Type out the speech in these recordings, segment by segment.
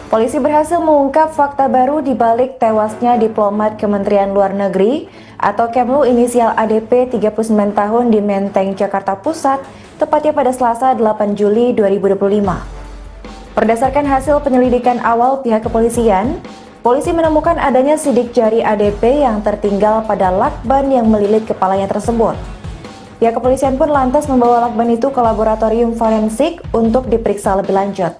Polisi berhasil mengungkap fakta baru di balik tewasnya diplomat Kementerian Luar Negeri atau Kemlu inisial ADP 39 tahun di Menteng, Jakarta Pusat, tepatnya pada Selasa 8 Juli 2025. Berdasarkan hasil penyelidikan awal pihak kepolisian, polisi menemukan adanya sidik jari ADP yang tertinggal pada lakban yang melilit kepalanya tersebut. Pihak kepolisian pun lantas membawa lakban itu ke laboratorium forensik untuk diperiksa lebih lanjut.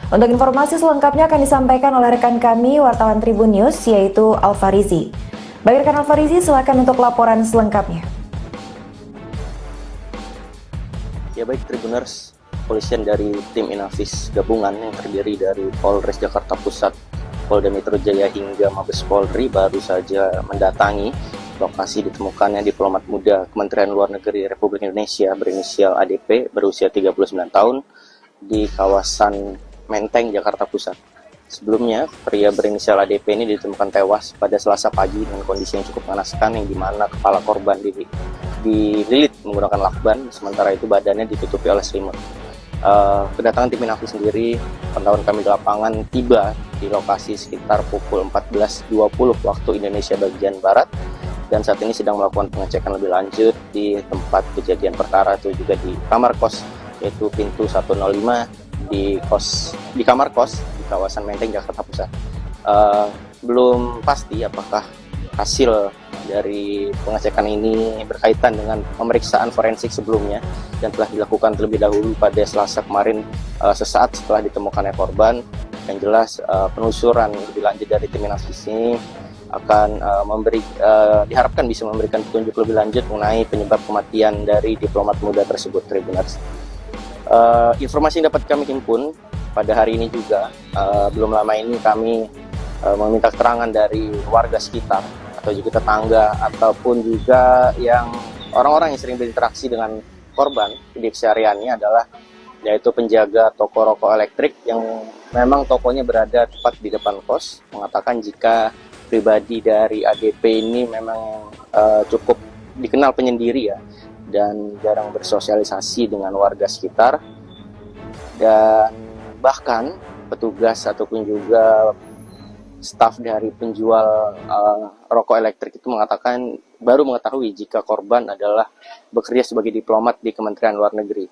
Untuk informasi selengkapnya akan disampaikan oleh rekan kami, wartawan Tribun News, yaitu Alfarizi. Bagi rekan Alfarizi, silakan untuk laporan selengkapnya. Ya baik Tribuners, polisian dari tim Inavis gabungan yang terdiri dari Polres Jakarta Pusat, Polda Metro Jaya hingga Mabes Polri baru saja mendatangi lokasi ditemukannya diplomat muda Kementerian Luar Negeri Republik Indonesia berinisial ADP berusia 39 tahun di kawasan Menteng, Jakarta Pusat. Sebelumnya, pria berinisial ADP ini ditemukan tewas pada Selasa pagi dengan kondisi yang cukup mengenaskan, yang dimana kepala korban dililit menggunakan lakban, sementara itu badannya ditutupi oleh selimut. Kedatangan tim Inavis sendiri, pantauan kami di lapangan, tiba di lokasi sekitar pukul 14.20 waktu Indonesia bagian Barat, dan saat ini sedang melakukan pengecekan lebih lanjut di tempat kejadian perkara, itu juga di kamar kos, yaitu pintu 105 di kamar kos di kawasan Menteng, Jakarta Pusat. Belum pasti apakah hasil dari pengecekan ini berkaitan dengan pemeriksaan forensik sebelumnya dan telah dilakukan terlebih dahulu pada Selasa kemarin, sesaat setelah ditemukannya korban. Yang jelas penelusuran lebih lanjut dari tim Inavis ini akan diharapkan bisa memberikan petunjuk lebih lanjut mengenai penyebab kematian dari diplomat muda tersebut, Tribuners. Informasi yang dapat kami himpun pada hari ini juga, belum lama ini kami meminta keterangan dari warga sekitar atau juga tetangga ataupun juga yang orang-orang yang sering berinteraksi dengan korban di kesehariannya adalah yaitu penjaga toko rokok elektrik yang memang tokonya berada tepat di depan kos, mengatakan jika pribadi dari ADP ini memang cukup dikenal penyendiri ya, dan jarang bersosialisasi dengan warga sekitar, dan bahkan petugas ataupun juga staf dari penjual rokok elektrik itu baru mengetahui jika korban adalah bekerja sebagai diplomat di Kementerian Luar Negeri.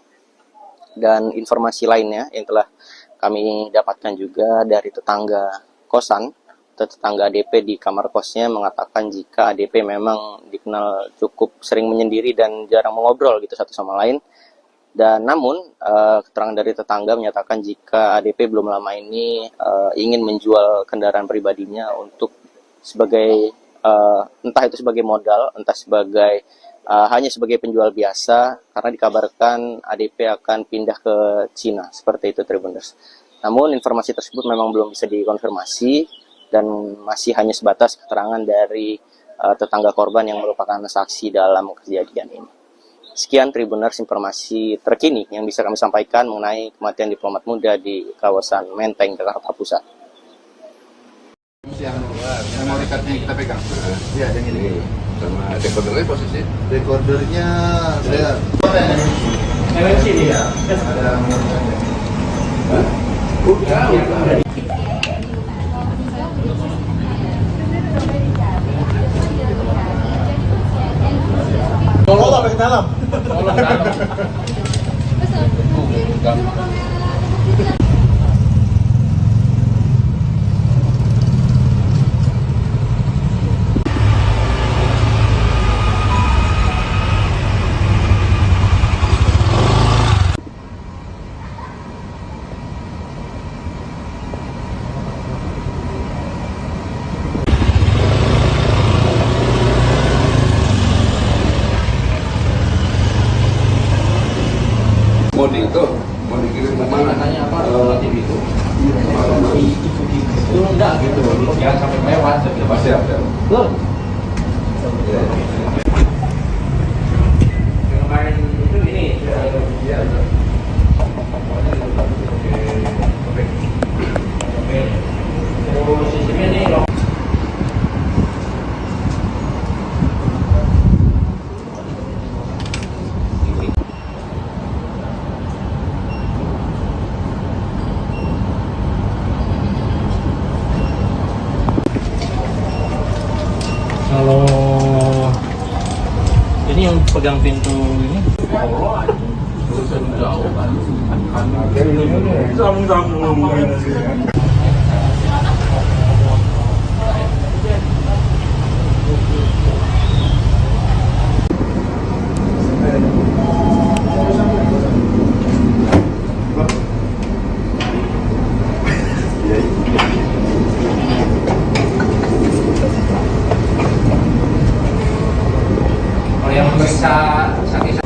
Dan informasi lainnya yang telah kami dapatkan juga dari tetangga kosan, tetangga ADP di kamar kosnya mengatakan jika ADP memang dikenal cukup sering menyendiri dan jarang mengobrol gitu satu sama lain. Dan namun keterangan dari tetangga menyatakan jika ADP belum lama ini ingin menjual kendaraan pribadinya untuk sebagai entah itu sebagai modal, entah sebagai hanya sebagai penjual biasa, karena dikabarkan ADP akan pindah ke Cina, seperti itu Tribuners. Namun informasi tersebut memang belum bisa dikonfirmasi dan masih hanya sebatas keterangan dari tetangga korban yang merupakan saksi dalam kejadian ini. Sekian Tribuners informasi terkini yang bisa kami sampaikan mengenai kematian diplomat muda di kawasan Menteng, Jakarta Pusat. Yang mau rekatnya kita pegang. Iya, yang ini. Sama dekordernya posisi? Dekordernya saya. MNC ya. Ada menurutnya. Udah. Tolong sampai ke dalam. Tolong dalam. Mau dikirim ke mana? Tanya apa? TV itu. Itu enggak gitu. Jangan sampai lewat. Pasti ada. Betul. Kemarin itu ini. Iya. Terus sistemnya nih. megang pintu ini. Kalau yang memeriksa sakit.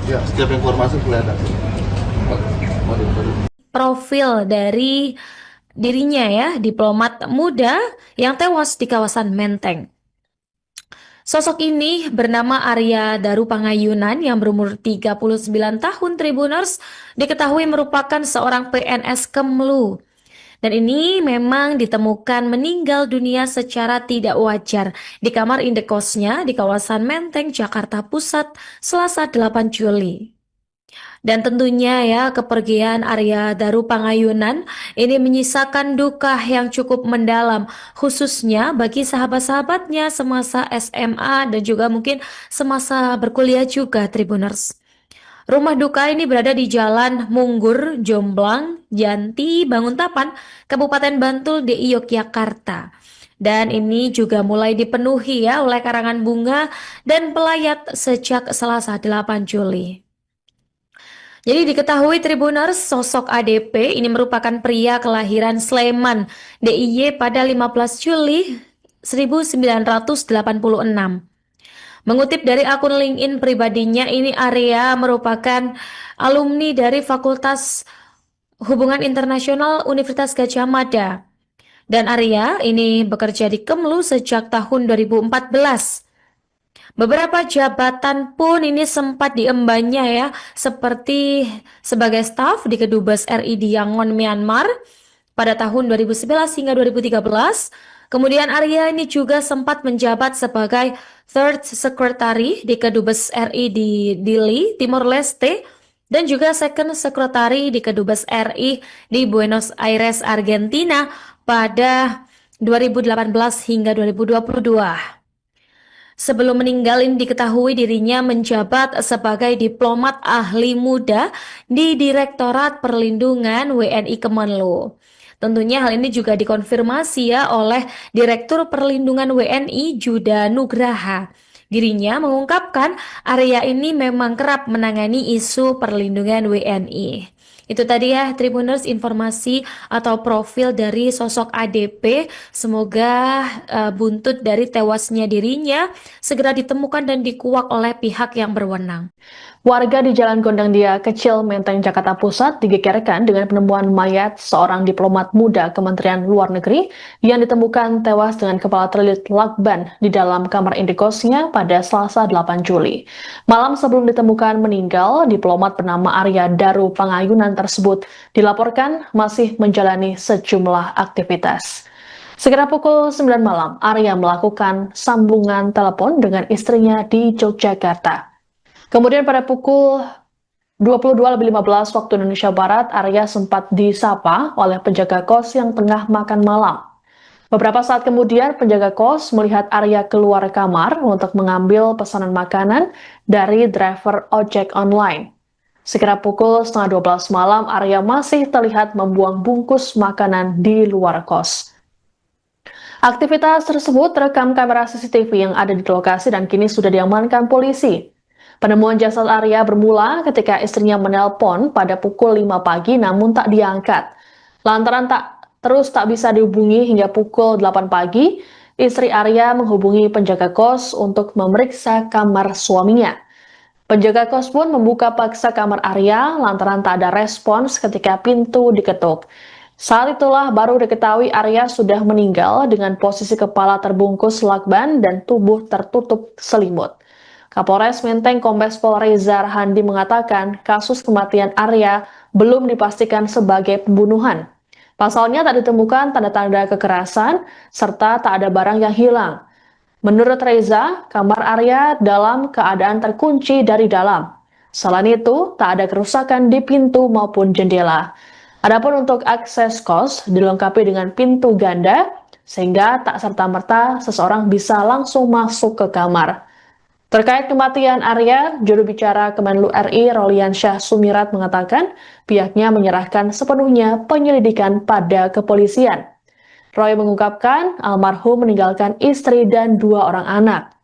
Ya, setiap informasi kelihatan. Profil dari dirinya ya, diplomat muda yang tewas di kawasan Menteng. Sosok ini bernama Arya Daru Pangayunan yang berumur 39 tahun Tribuners, diketahui merupakan seorang PNS Kemlu. Dan ini memang ditemukan meninggal dunia secara tidak wajar di kamar indekosnya di kawasan Menteng, Jakarta Pusat, Selasa 8 Juli. Dan tentunya ya, kepergian Arya Daru Pangayunan ini menyisakan duka yang cukup mendalam, khususnya bagi sahabat-sahabatnya semasa SMA dan juga mungkin semasa berkuliah juga, Tribuners. Rumah duka ini berada di Jalan Munggur, Jomblang, Janti, Banguntapan, Kabupaten Bantul, DI Yogyakarta. Dan ini juga mulai dipenuhi ya oleh karangan bunga dan pelayat sejak Selasa 8 Juli. Jadi diketahui Tribuners, sosok ADP ini merupakan pria kelahiran Sleman, DIY pada 15 Juli 1986. Mengutip dari akun LinkedIn pribadinya, ini Arya merupakan alumni dari Fakultas Hubungan Internasional Universitas Gadjah Mada. Dan Arya ini bekerja di Kemlu sejak tahun 2014. Beberapa jabatan pun ini sempat diembannya ya, seperti sebagai staf di Kedubes RI di Yangon, Myanmar pada tahun 2011 hingga 2013. Kemudian Arya ini juga sempat menjabat sebagai Third Secretary di Kedubes RI di Dili, Timor Leste, dan juga Second Secretary di Kedubes RI di Buenos Aires, Argentina pada 2018 hingga 2022. Sebelum meninggal ini diketahui dirinya menjabat sebagai diplomat ahli muda di Direktorat Perlindungan WNI Kemenlu. Tentunya hal ini juga dikonfirmasi ya oleh Direktur Perlindungan WNI Juda Nugraha. Dirinya mengungkapkan Arya ini memang kerap menangani isu perlindungan WNI. Itu tadi ya Tribuners, informasi atau profil dari sosok ADP. Semoga buntut dari tewasnya dirinya segera ditemukan dan dikuak oleh pihak yang berwenang. Warga di Jalan Gondang Dia Kecil, Menteng, Jakarta Pusat digegerkan dengan penemuan mayat seorang diplomat muda Kementerian Luar Negeri yang ditemukan tewas dengan kepala terlilit lakban di dalam kamar indekosnya pada Selasa 8 Juli. Malam sebelum ditemukan meninggal, diplomat bernama Arya Daru Pangayunan tersebut dilaporkan masih menjalani sejumlah aktivitas. Sekitar pukul 9 malam, Arya melakukan sambungan telepon dengan istrinya di Yogyakarta. Kemudian pada pukul 22.15 waktu Indonesia Barat, Arya sempat disapa oleh penjaga kos yang tengah makan malam. Beberapa saat kemudian, penjaga kos melihat Arya keluar kamar untuk mengambil pesanan makanan dari driver ojek online. Sekitar pukul 11:30 malam, Arya masih terlihat membuang bungkus makanan di luar kos. Aktivitas tersebut terekam kamera CCTV yang ada di lokasi dan kini sudah diamankan polisi. Penemuan jasad Arya bermula ketika istrinya menelpon pada pukul 5 pagi namun tak diangkat. Lantaran tak bisa dihubungi hingga pukul 8 pagi, istri Arya menghubungi penjaga kos untuk memeriksa kamar suaminya. Penjaga kos pun membuka paksa kamar Arya lantaran tak ada respons ketika pintu diketuk. Saat itulah baru diketahui Arya sudah meninggal dengan posisi kepala terbungkus lakban dan tubuh tertutup selimut. Kapolres Menteng Kombes Pol Reza Rahandi mengatakan kasus kematian Arya belum dipastikan sebagai pembunuhan. Pasalnya tak ditemukan tanda-tanda kekerasan serta tak ada barang yang hilang. Menurut Reza, kamar Arya dalam keadaan terkunci dari dalam. Selain itu, tak ada kerusakan di pintu maupun jendela. Adapun untuk akses kos dilengkapi dengan pintu ganda, sehingga tak serta-merta seseorang bisa langsung masuk ke kamar. Terkait kematian Arya, juru bicara Kemenlu RI Rolian Syah Sumirat mengatakan pihaknya menyerahkan sepenuhnya penyelidikan pada kepolisian. Roy mengungkapkan almarhum meninggalkan istri dan 2 orang anak.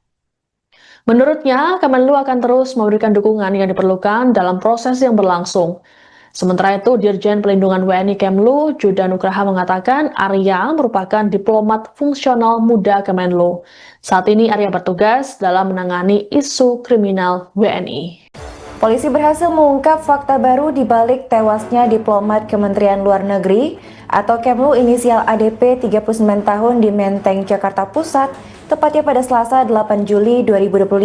Menurutnya, Kemenlu akan terus memberikan dukungan yang diperlukan dalam proses yang berlangsung. Sementara itu, Dirjen Pelindungan WNI Kemlu, Juda Nugraha mengatakan Arya merupakan diplomat fungsional muda Kemenlu. Saat ini Arya bertugas dalam menangani isu kriminal WNI. Polisi berhasil mengungkap fakta baru di balik tewasnya diplomat Kementerian Luar Negeri atau Kemlu inisial ADP 39 tahun di Menteng, Jakarta Pusat, tepatnya pada Selasa 8 Juli 2025.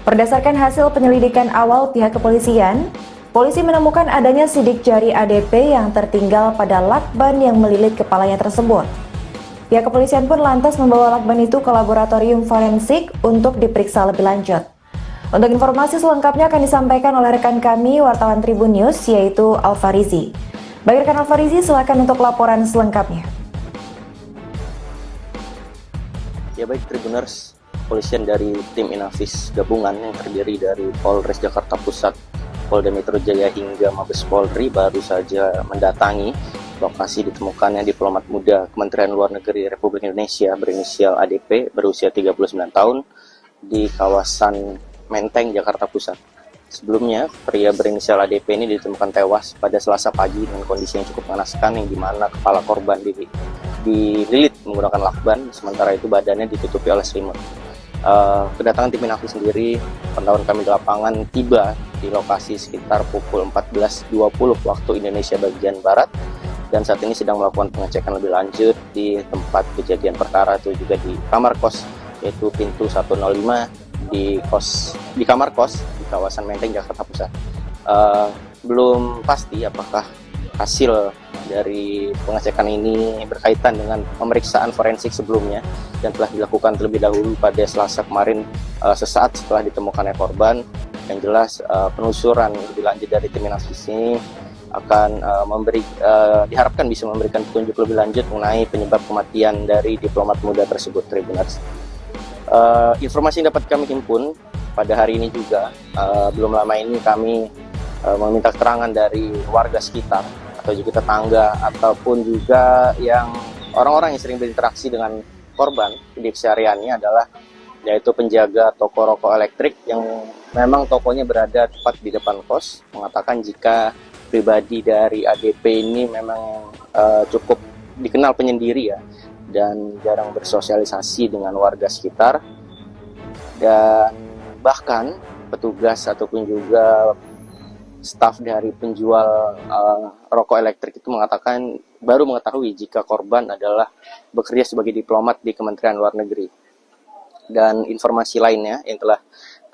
Berdasarkan hasil penyelidikan awal pihak kepolisian, polisi menemukan adanya sidik jari ADP yang tertinggal pada lakban yang melilit kepalanya tersebut. Pihak kepolisian pun lantas membawa lakban itu ke laboratorium forensik untuk diperiksa lebih lanjut. Untuk informasi selengkapnya akan disampaikan oleh rekan kami, wartawan Tribun News, yaitu Alfarizi. Bagi rekan Alfarizi, silakan untuk laporan selengkapnya. Ya baik Tribuners, polisian dari tim Inafis gabungan yang terdiri dari Polres Jakarta Pusat, Polda Metro Jaya hingga Mabes Polri baru saja mendatangi lokasi ditemukannya diplomat muda Kementerian Luar Negeri Republik Indonesia berinisial ADP berusia 39 tahun di kawasan Menteng, Jakarta Pusat. Sebelumnya, pria berinisial ADP ini ditemukan tewas pada Selasa pagi dengan kondisi yang cukup mengenaskan, yang dimana kepala korban dililit menggunakan lakban, sementara itu badannya ditutupi oleh selimut. Kedatangan tim Inafis sendiri, pantauan kami di lapangan, tiba di lokasi sekitar pukul 14.20 waktu Indonesia bagian Barat, dan saat ini sedang melakukan pengecekan lebih lanjut di tempat kejadian perkara, itu juga di kamar kos, yaitu pintu 105 di kamar kos di kawasan Menteng, Jakarta Pusat. Belum pasti apakah hasil dari pengecekan ini berkaitan dengan pemeriksaan forensik sebelumnya dan telah dilakukan terlebih dahulu pada Selasa kemarin, sesaat setelah ditemukannya korban. Yang jelas penelusuran lebih lanjut dari tim Inafis ini akan diharapkan bisa memberikan petunjuk lebih lanjut mengenai penyebab kematian dari diplomat muda tersebut, Tribuners. Informasi yang dapat kami himpun pada hari ini juga, belum lama ini kami meminta keterangan dari warga sekitar atau juga tetangga ataupun juga yang orang-orang yang sering berinteraksi dengan korban di kesehariannya adalah yaitu penjaga toko rokok elektrik yang memang tokonya berada tepat di depan kos, mengatakan jika pribadi dari ADP ini memang cukup dikenal penyendiri ya, dan jarang bersosialisasi dengan warga sekitar, dan bahkan petugas ataupun juga staf dari penjual rokok elektrik itu baru mengetahui jika korban adalah bekerja sebagai diplomat di Kementerian Luar Negeri. Dan informasi lainnya yang telah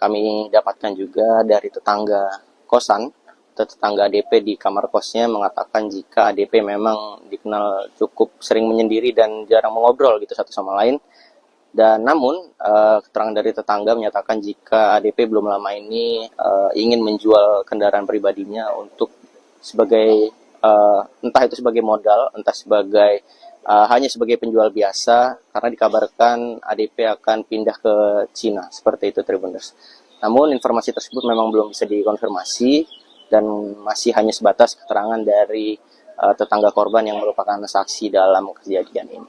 kami dapatkan juga dari tetangga kosan atau tetangga ADP di kamar kosnya mengatakan jika ADP memang dikenal cukup sering menyendiri dan jarang mengobrol gitu satu sama lain. Dan namun keterangan dari tetangga menyatakan jika ADP belum lama ini ingin menjual kendaraan pribadinya untuk sebagai entah itu sebagai modal, entah sebagai hanya sebagai penjual biasa, karena dikabarkan ADP akan pindah ke Cina, seperti itu Tribuners. Namun informasi tersebut memang belum bisa dikonfirmasi dan masih hanya sebatas keterangan dari tetangga korban yang merupakan saksi dalam kejadian ini.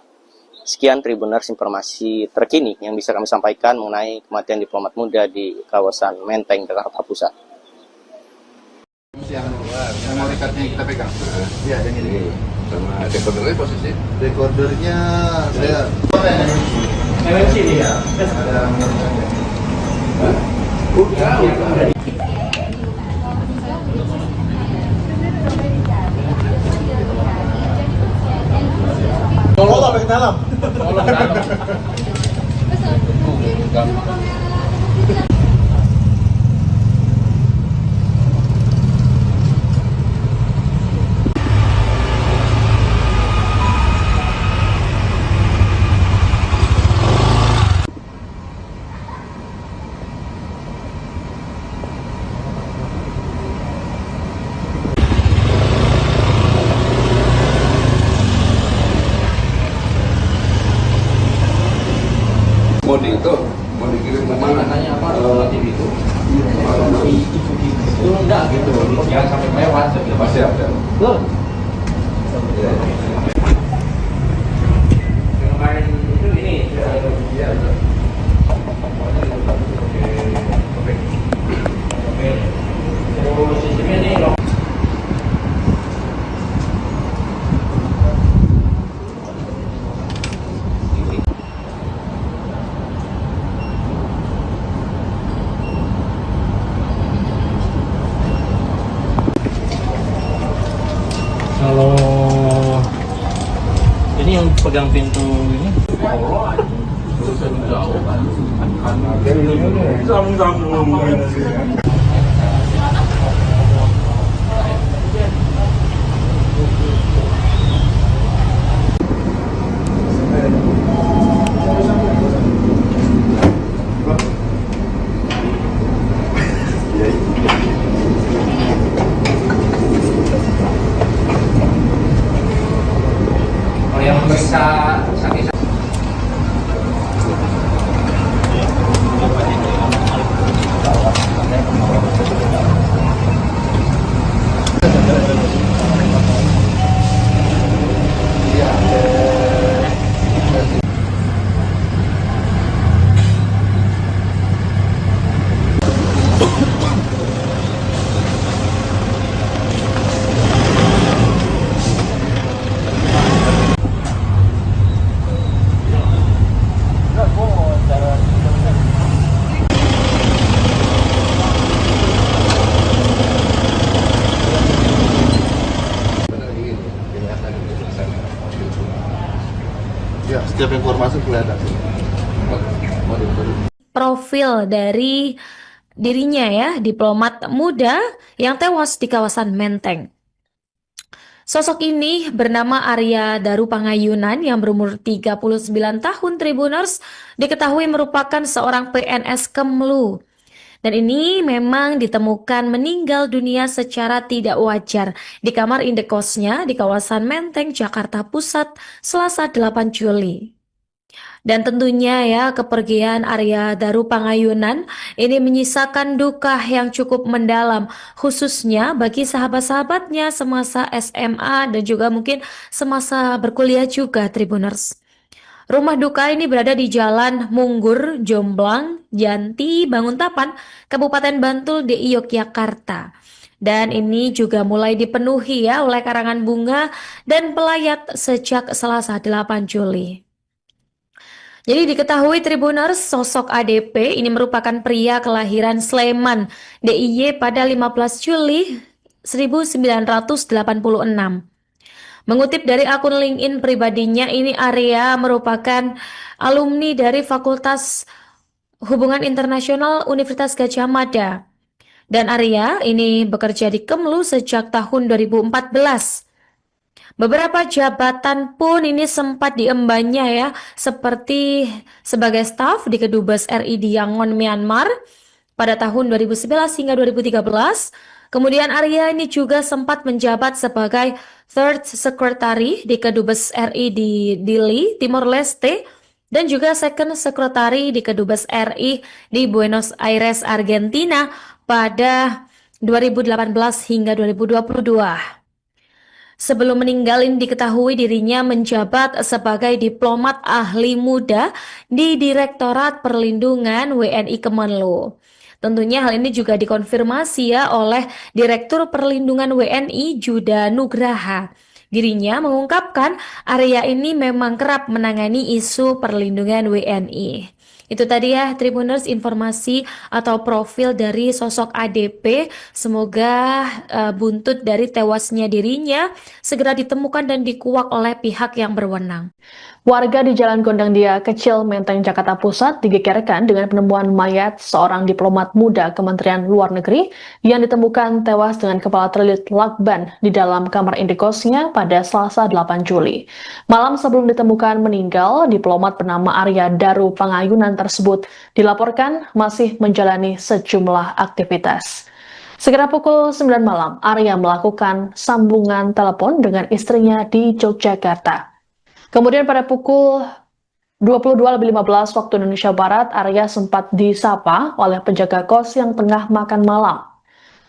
Sekian Tribuners informasi terkini yang bisa kami sampaikan mengenai kematian diplomat muda di kawasan Menteng, Jakarta Pusat. Yang mau rekatnya kita pegang. Iya, yang ini. Sama dekordernya posisi. Dekordernya saya. MNC ini ya. Tolong sampai ke dalam. Mau dikirim ke mana? Katanya apa? Motif itu enggak gitu. Jangan sampai lewat. Pasti ada. Betul. Yang kemarin itu ini. Iya. Oke. Terus sistemnya ini loh. Kalau ini yang pegang pintu ini. Kalau yang bisa sakit. Ya, setiap informasi kelihatan. Profil dari dirinya ya, diplomat muda yang tewas di kawasan Menteng. Sosok ini bernama Arya Daru Pangayunan yang berumur 39 tahun Tribuners, diketahui merupakan seorang PNS Kemlu. Dan ini memang ditemukan meninggal dunia secara tidak wajar di kamar indekosnya di kawasan Menteng, Jakarta Pusat, Selasa 8 Juli. Dan tentunya ya, kepergian Arya Daru Pangayunan ini menyisakan duka yang cukup mendalam, khususnya bagi sahabat-sahabatnya semasa SMA dan juga mungkin semasa berkuliah juga, Tribuners. Rumah duka ini berada di Jalan Munggur, Jomblang, Janti, Banguntapan, Kabupaten Bantul, DI Yogyakarta. Dan ini juga mulai dipenuhi ya oleh karangan bunga dan pelayat sejak Selasa 8 Juli. Jadi diketahui Tribuners, sosok ADP ini merupakan pria kelahiran Sleman, DIY pada 15 Juli 1986. Mengutip dari akun LinkedIn pribadinya, ini Arya merupakan alumni dari Fakultas Hubungan Internasional Universitas Gadjah Mada. Dan Arya ini bekerja di Kemlu sejak tahun 2014. Beberapa jabatan pun ini sempat diembannya ya, seperti sebagai staf di Kedubes RI di Yangon, Myanmar pada tahun 2011 hingga 2013. Kemudian Arya ini juga sempat menjabat sebagai Third Secretary di Kedubes RI di Dili, Timor Leste, dan juga Second Secretary di Kedubes RI di Buenos Aires, Argentina pada 2018 hingga 2022. Sebelum meninggal ini diketahui dirinya menjabat sebagai diplomat ahli muda di Direktorat Perlindungan WNI Kemenlu. Tentunya hal ini juga dikonfirmasi ya oleh Direktur Perlindungan WNI Juda Nugraha. Dirinya mengungkapkan Arya ini memang kerap menangani isu perlindungan WNI. Itu tadi ya Tribuners informasi atau profil dari sosok ADP. Semoga buntut dari tewasnya dirinya segera ditemukan dan dikuak oleh pihak yang berwenang. Warga di Jalan Gondang Dia Kecil, Menteng, Jakarta Pusat digegerkan dengan penemuan mayat seorang diplomat muda Kementerian Luar Negeri yang ditemukan tewas dengan kepala terlilit lakban di dalam kamar indekosnya pada Selasa 8 Juli. Malam sebelum ditemukan meninggal, diplomat bernama Arya Daru Pangayunan tersebut dilaporkan masih menjalani sejumlah aktivitas. Segera pukul 9 malam, Arya melakukan sambungan telepon dengan istrinya di Yogyakarta. Kemudian pada pukul 22.15 waktu Indonesia Barat, Arya sempat disapa oleh penjaga kos yang tengah makan malam.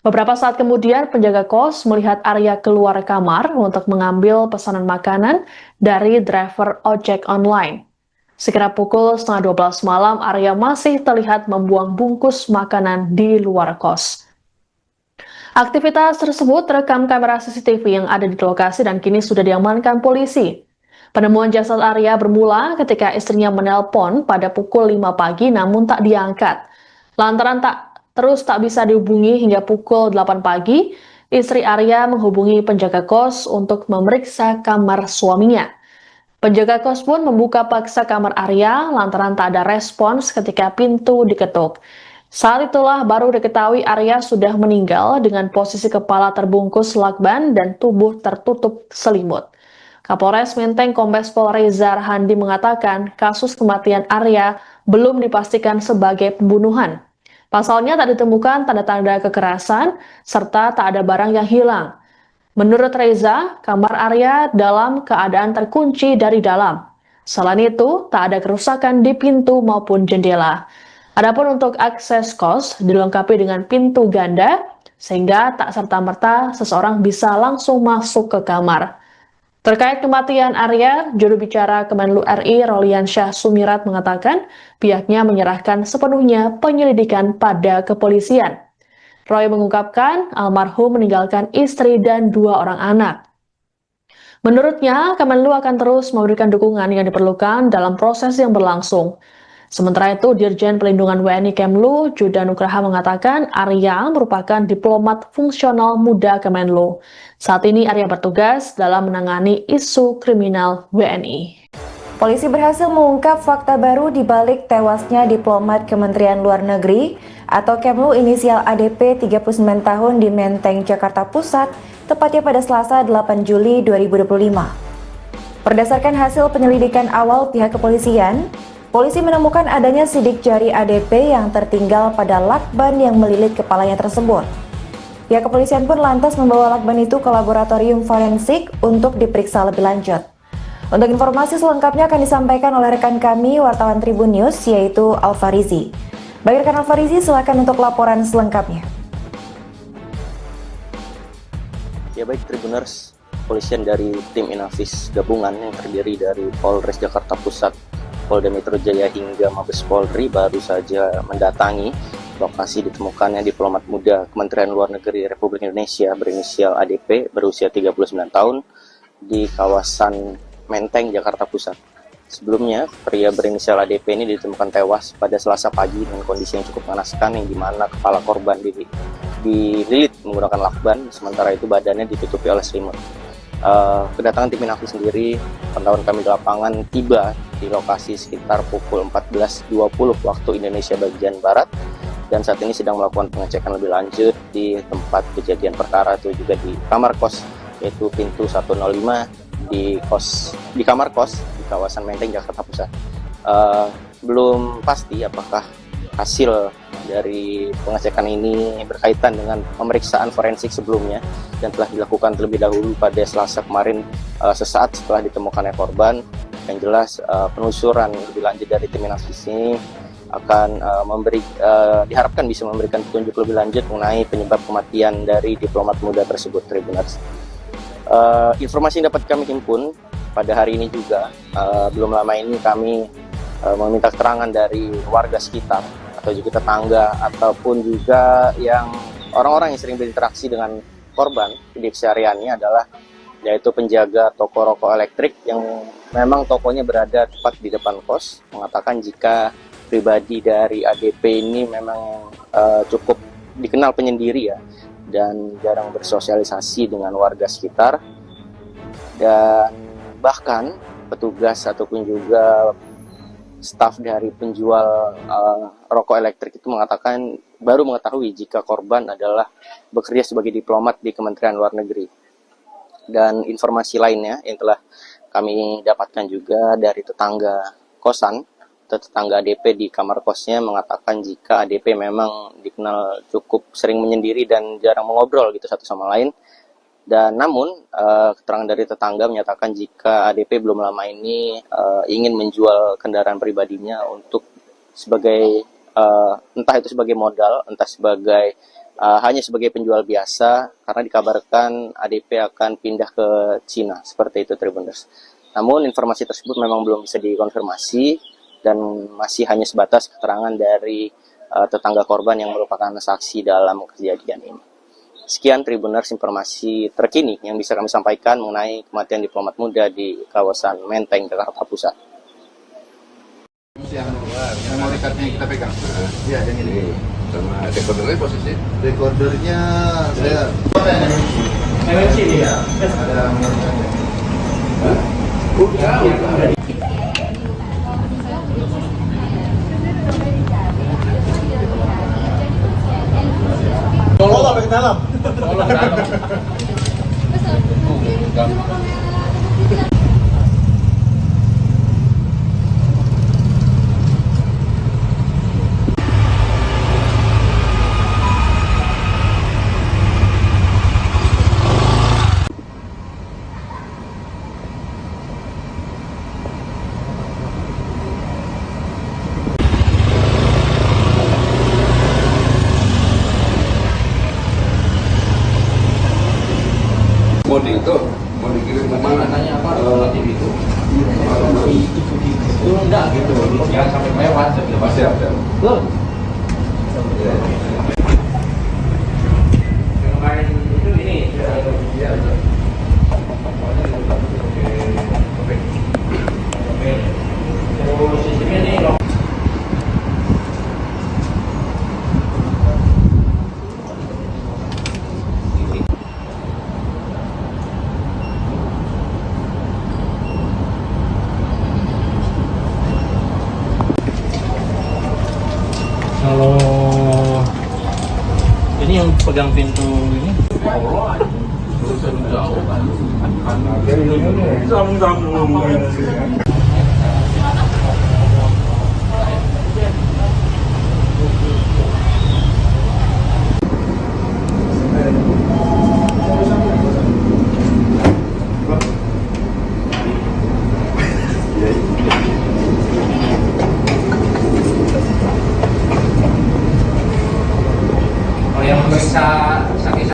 Beberapa saat kemudian, penjaga kos melihat Arya keluar kamar untuk mengambil pesanan makanan dari driver ojek online. Sekira pukul setengah 12 malam, Arya masih terlihat membuang bungkus makanan di luar kos. Aktivitas tersebut terekam kamera CCTV yang ada di lokasi dan kini sudah diamankan polisi. Penemuan jasad Arya bermula ketika istrinya menelpon pada pukul 5 pagi namun tak diangkat. Lantaran tak bisa dihubungi hingga pukul 8 pagi, istri Arya menghubungi penjaga kos untuk memeriksa kamar suaminya. Penjaga kos pun membuka paksa kamar Arya lantaran tak ada respons ketika pintu diketuk. Saat itulah baru diketahui Arya sudah meninggal dengan posisi kepala terbungkus lakban dan tubuh tertutup selimut. Kapolres Menteng Kombes Pol Reza Rahandi mengatakan kasus kematian Arya belum dipastikan sebagai pembunuhan. Pasalnya tak ditemukan tanda-tanda kekerasan serta tak ada barang yang hilang. Menurut Reza, kamar Arya dalam keadaan terkunci dari dalam. Selain itu, tak ada kerusakan di pintu maupun jendela. Adapun untuk akses kos dilengkapi dengan pintu ganda sehingga tak serta-merta seseorang bisa langsung masuk ke kamar. Terkait kematian Arya, juru bicara Kemenlu RI Rolian Syah Sumirat mengatakan pihaknya menyerahkan sepenuhnya penyelidikan pada kepolisian. Roy mengungkapkan almarhum meninggalkan istri dan 2 orang anak. Menurutnya, Kemenlu akan terus memberikan dukungan yang diperlukan dalam proses yang berlangsung. Sementara itu, Dirjen Pelindungan WNI Kemlu, Juda Nugraha mengatakan Arya merupakan diplomat fungsional muda Kemenlu. Saat ini Arya bertugas dalam menangani isu kriminal WNI. Polisi berhasil mengungkap fakta baru di balik tewasnya diplomat Kementerian Luar Negeri atau Kemlu inisial ADP 39 tahun di Menteng, Jakarta Pusat, tepatnya pada Selasa 8 Juli 2025. Berdasarkan hasil penyelidikan awal pihak kepolisian, polisi menemukan adanya sidik jari ADP yang tertinggal pada lakban yang melilit kepalanya tersebut. Pihak kepolisian pun lantas membawa lakban itu ke laboratorium forensik untuk diperiksa lebih lanjut. Untuk informasi selengkapnya akan disampaikan oleh rekan kami, wartawan Tribun News, yaitu Alfarizi. Baik rekan Alfarizi, silakan untuk laporan selengkapnya. Ya baik Tribuners, polisian dari tim Inafis gabungan yang terdiri dari Polres Jakarta Pusat, Polda Metro Jaya hingga Mabes Polri baru saja mendatangi lokasi ditemukannya diplomat muda Kementerian Luar Negeri Republik Indonesia berinisial ADP berusia 39 tahun di kawasan Menteng, Jakarta Pusat. Sebelumnya, pria berinisial ADP ini ditemukan tewas pada Selasa pagi dengan kondisi yang cukup mengenaskan, yang dimana kepala korban dililit menggunakan lakban, sementara itu badannya ditutupi oleh selimut. Kedatangan tim Inafis sendiri, pantauan kami di lapangan, tiba di lokasi sekitar pukul 14.20 waktu Indonesia bagian Barat, dan saat ini sedang melakukan pengecekan lebih lanjut di tempat kejadian perkara, itu juga di kamar kos, yaitu pintu 105 di kamar kos di kawasan Menteng, Jakarta Pusat. Belum pasti apakah hasil dari pengecekan ini berkaitan dengan pemeriksaan forensik sebelumnya dan telah dilakukan terlebih dahulu pada Selasa kemarin, sesaat setelah ditemukannya korban. Yang jelas penelusuran lebih lanjut dari tim Inafis ini akan diharapkan bisa memberikan petunjuk lebih lanjut mengenai penyebab kematian dari diplomat muda tersebut, Tribuners. Informasi yang dapat kami himpun pada hari ini juga, belum lama ini kami meminta keterangan dari warga sekitar atau juga tetangga ataupun juga yang orang-orang yang sering berinteraksi dengan korban di kesehariannya adalah yaitu penjaga toko rokok elektrik yang memang tokonya berada tepat di depan kos, mengatakan jika pribadi dari ADP ini memang cukup dikenal penyendiri ya, dan jarang bersosialisasi dengan warga sekitar, dan bahkan petugas ataupun juga staf dari penjual rokok elektrik itu baru mengetahui jika korban adalah bekerja sebagai diplomat di Kementerian Luar Negeri. Dan informasi lainnya yang telah kami dapatkan juga dari tetangga kosan atau tetangga ADP di kamar kosnya mengatakan jika ADP memang dikenal cukup sering menyendiri dan jarang mengobrol gitu satu sama lain. Dan namun keterangan dari tetangga menyatakan jika ADP belum lama ini ingin menjual kendaraan pribadinya untuk sebagai entah itu sebagai modal, entah sebagai hanya sebagai penjual biasa, karena dikabarkan ADP akan pindah ke Cina, seperti itu Tribuners. Namun informasi tersebut memang belum bisa dikonfirmasi dan masih hanya sebatas keterangan dari tetangga korban yang merupakan saksi dalam kejadian ini. Sekian Tribuners informasi terkini yang bisa kami sampaikan mengenai kematian diplomat muda di kawasan Menteng, Jakarta Pusat. Yang mau rekatnya kita pegang. Iya, yang ini. Sama dekordernya posisi. Dekordernya saya. MNC ini ya. Ada Tolong sampai ke dalam. mau dikirim ke mana? Tanya apa? Motif itu. Itu enggak gitu. Jangan sampai lewat. Pasti ada. Yang kemarin itu ini. Iya. Oke. Terus sistemnya ini loh. Kalau ini yang pegang pintu ini. Kalau yang bisa sakit.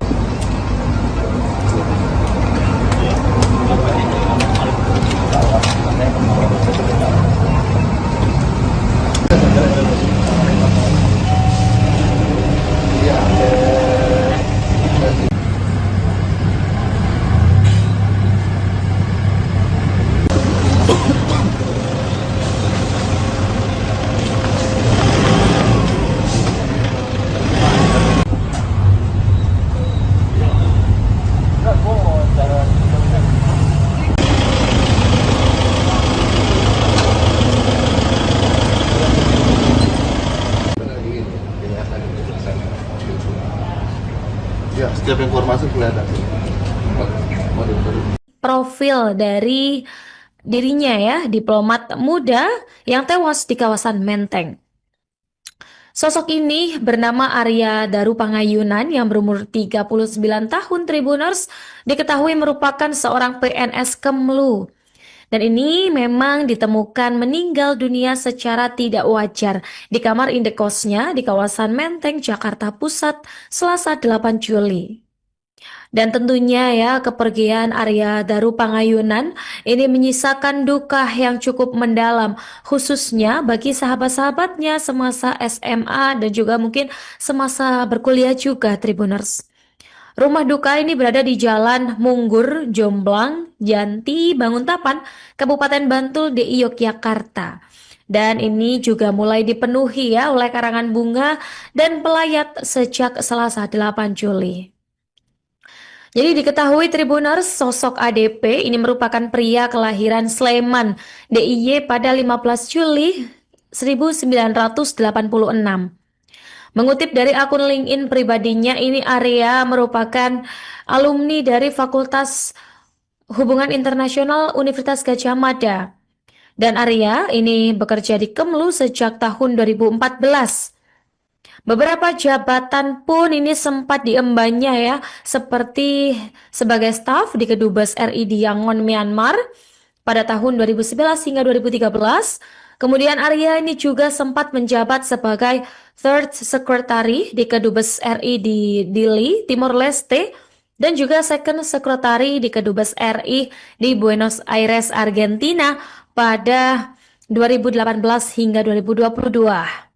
Ya, setiap informasi kelihatan. Profil dari dirinya ya, diplomat muda yang tewas di kawasan Menteng. Sosok ini bernama Arya Daru Pangayunan yang berumur 39 tahun Tribuners, diketahui merupakan seorang PNS Kemlu. Dan ini memang ditemukan meninggal dunia secara tidak wajar di kamar indekosnya di kawasan Menteng, Jakarta Pusat, Selasa 8 Juli. Dan tentunya ya, kepergian Arya Daru Pangayunan ini menyisakan duka yang cukup mendalam, khususnya bagi sahabat-sahabatnya semasa SMA dan juga mungkin semasa berkuliah juga Tribuners. Rumah duka ini berada di Jalan Munggur, Jomblang, Janti, Banguntapan, Kabupaten Bantul, DI Yogyakarta. Dan ini juga mulai dipenuhi ya oleh karangan bunga dan pelayat sejak Selasa 8 Juli. Jadi diketahui Tribuners, sosok ADP ini merupakan pria kelahiran Sleman, DIY pada 15 Juli 1986. Mengutip dari akun LinkedIn pribadinya, ini Arya merupakan alumni dari Fakultas Hubungan Internasional Universitas Gadjah Mada. Dan Arya ini bekerja di Kemlu sejak tahun 2014. Beberapa jabatan pun ini sempat diembannya ya, seperti sebagai staf di Kedubes RI di Yangon, Myanmar pada tahun 2011 hingga 2013. Kemudian Arya ini juga sempat menjabat sebagai Third Secretary di Kedubes RI di Dili, Timor Leste, dan juga Second Secretary di Kedubes RI di Buenos Aires, Argentina pada 2018 hingga 2022.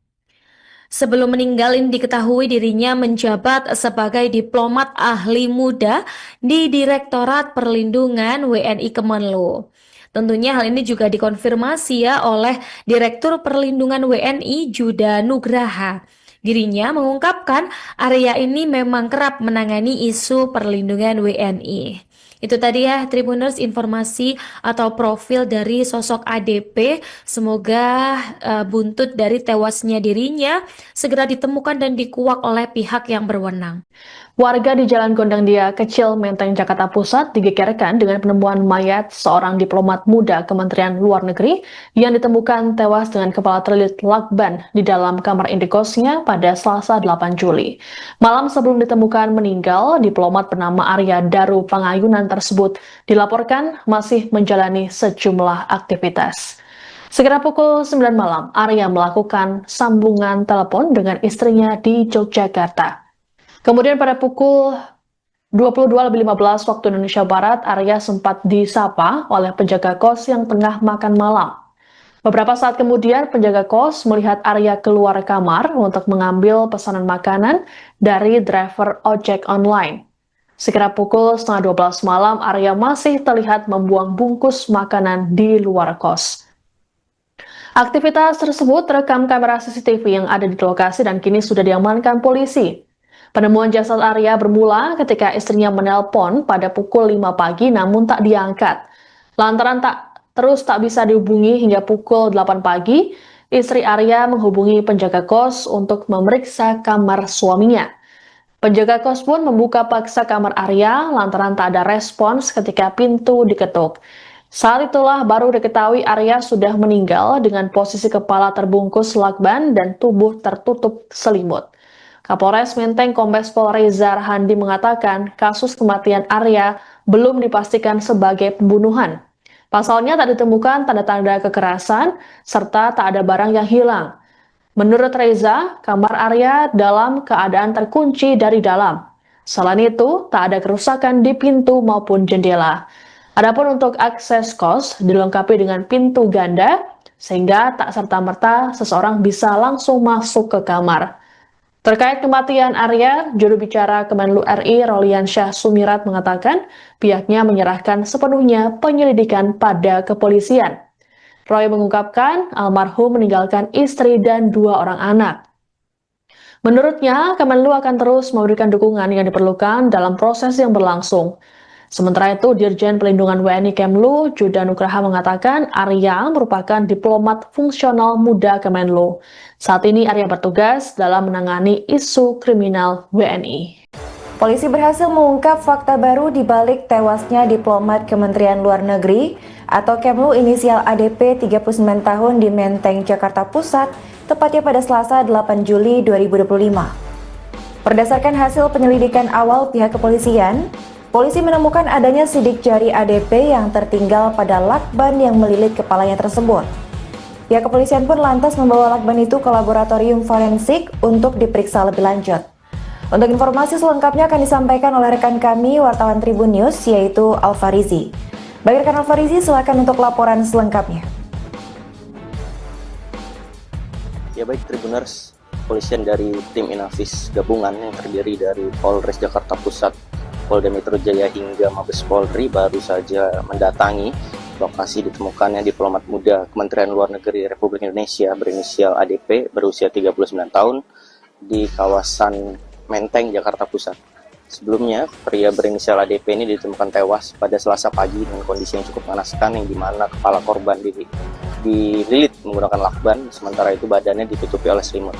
Sebelum meninggal ini diketahui dirinya menjabat sebagai diplomat ahli muda di Direktorat Perlindungan WNI Kemenlu. Tentunya hal ini juga dikonfirmasi ya oleh Direktur Perlindungan WNI Juda Nugraha. Dirinya mengungkapkan Arya ini memang kerap menangani isu perlindungan WNI. Itu tadi ya Tribuners, informasi atau profil dari sosok ADP. Semoga buntut dari tewasnya dirinya segera ditemukan dan dikuak oleh pihak yang berwenang. Warga di Jalan Gondang Dia Kecil, Menteng, Jakarta Pusat digegerkan dengan penemuan mayat seorang diplomat muda Kementerian Luar Negeri yang ditemukan tewas dengan kepala terlilit lakban di dalam kamar indekosnya pada Selasa 8 Juli. Malam sebelum ditemukan meninggal, diplomat bernama Arya Daru Pangayunan tersebut dilaporkan masih menjalani sejumlah aktivitas. Segera pukul 9 malam, Arya melakukan sambungan telepon dengan istrinya di Yogyakarta. Kemudian pada pukul 22.15 waktu Indonesia Barat, Arya sempat disapa oleh penjaga kos yang tengah makan malam. Beberapa saat kemudian, penjaga kos melihat Arya keluar kamar untuk mengambil pesanan makanan dari driver ojek online. Sekira pukul 11:30 malam, Arya masih terlihat membuang bungkus makanan di luar kos. Aktivitas tersebut terekam kamera CCTV yang ada di lokasi dan kini sudah diamankan polisi. Penemuan jasad Arya bermula ketika istrinya menelpon pada pukul 5 pagi namun tak diangkat. Lantaran tak bisa dihubungi hingga pukul 8 pagi, istri Arya menghubungi penjaga kos untuk memeriksa kamar suaminya. Penjaga kos pun membuka paksa kamar Arya lantaran tak ada respons ketika pintu diketuk. Saat itulah baru diketahui Arya sudah meninggal dengan posisi kepala terbungkus lakban dan tubuh tertutup selimut. Kapolres Menteng Kombes Pol Reza Rahandi mengatakan kasus kematian Arya belum dipastikan sebagai pembunuhan. Pasalnya tak ditemukan tanda-tanda kekerasan serta tak ada barang yang hilang. Menurut Reza, kamar Arya dalam keadaan terkunci dari dalam. Selain itu, tak ada kerusakan di pintu maupun jendela. Adapun untuk akses kos dilengkapi dengan pintu ganda sehingga tak serta-merta seseorang bisa langsung masuk ke kamar. Terkait kematian Arya, juru bicara Kemenlu RI Rolian Syah Sumirat mengatakan pihaknya menyerahkan sepenuhnya penyelidikan pada kepolisian. Roy mengungkapkan almarhum meninggalkan istri dan 2 orang anak. Menurutnya, Kemenlu akan terus memberikan dukungan yang diperlukan dalam proses yang berlangsung. Sementara itu, Dirjen Pelindungan WNI Kemlu, Juda Nugraha mengatakan Arya merupakan diplomat fungsional muda Kemenlu. Saat ini Arya bertugas dalam menangani isu kriminal WNI. Polisi berhasil mengungkap fakta baru di balik tewasnya diplomat Kementerian Luar Negeri atau Kemlu inisial ADP 39 tahun di Menteng, Jakarta Pusat, tepatnya pada Selasa 8 Juli 2025. Berdasarkan hasil penyelidikan awal pihak kepolisian, polisi menemukan adanya sidik jari ADP yang tertinggal pada lakban yang melilit kepalanya tersebut. Pihak kepolisian pun lantas membawa lakban itu ke laboratorium forensik untuk diperiksa lebih lanjut. Untuk informasi selengkapnya akan disampaikan oleh rekan kami, wartawan Tribun News, yaitu Alfarizi. Bagi rekan Alfarizi, silakan untuk laporan selengkapnya. Ya baik Tribuners, kepolisian dari tim Inafis gabungan yang terdiri dari Polres Jakarta Pusat, Polda Metro Jaya hingga Mabes Polri baru saja mendatangi lokasi ditemukannya diplomat muda Kementerian Luar Negeri Republik Indonesia berinisial ADP berusia 39 tahun di kawasan Menteng, Jakarta Pusat. Sebelumnya, pria berinisial ADP ini ditemukan tewas pada Selasa pagi dengan kondisi yang cukup mengenaskan, yang dimana kepala korban dililit menggunakan lakban, sementara itu badannya ditutupi oleh selimut.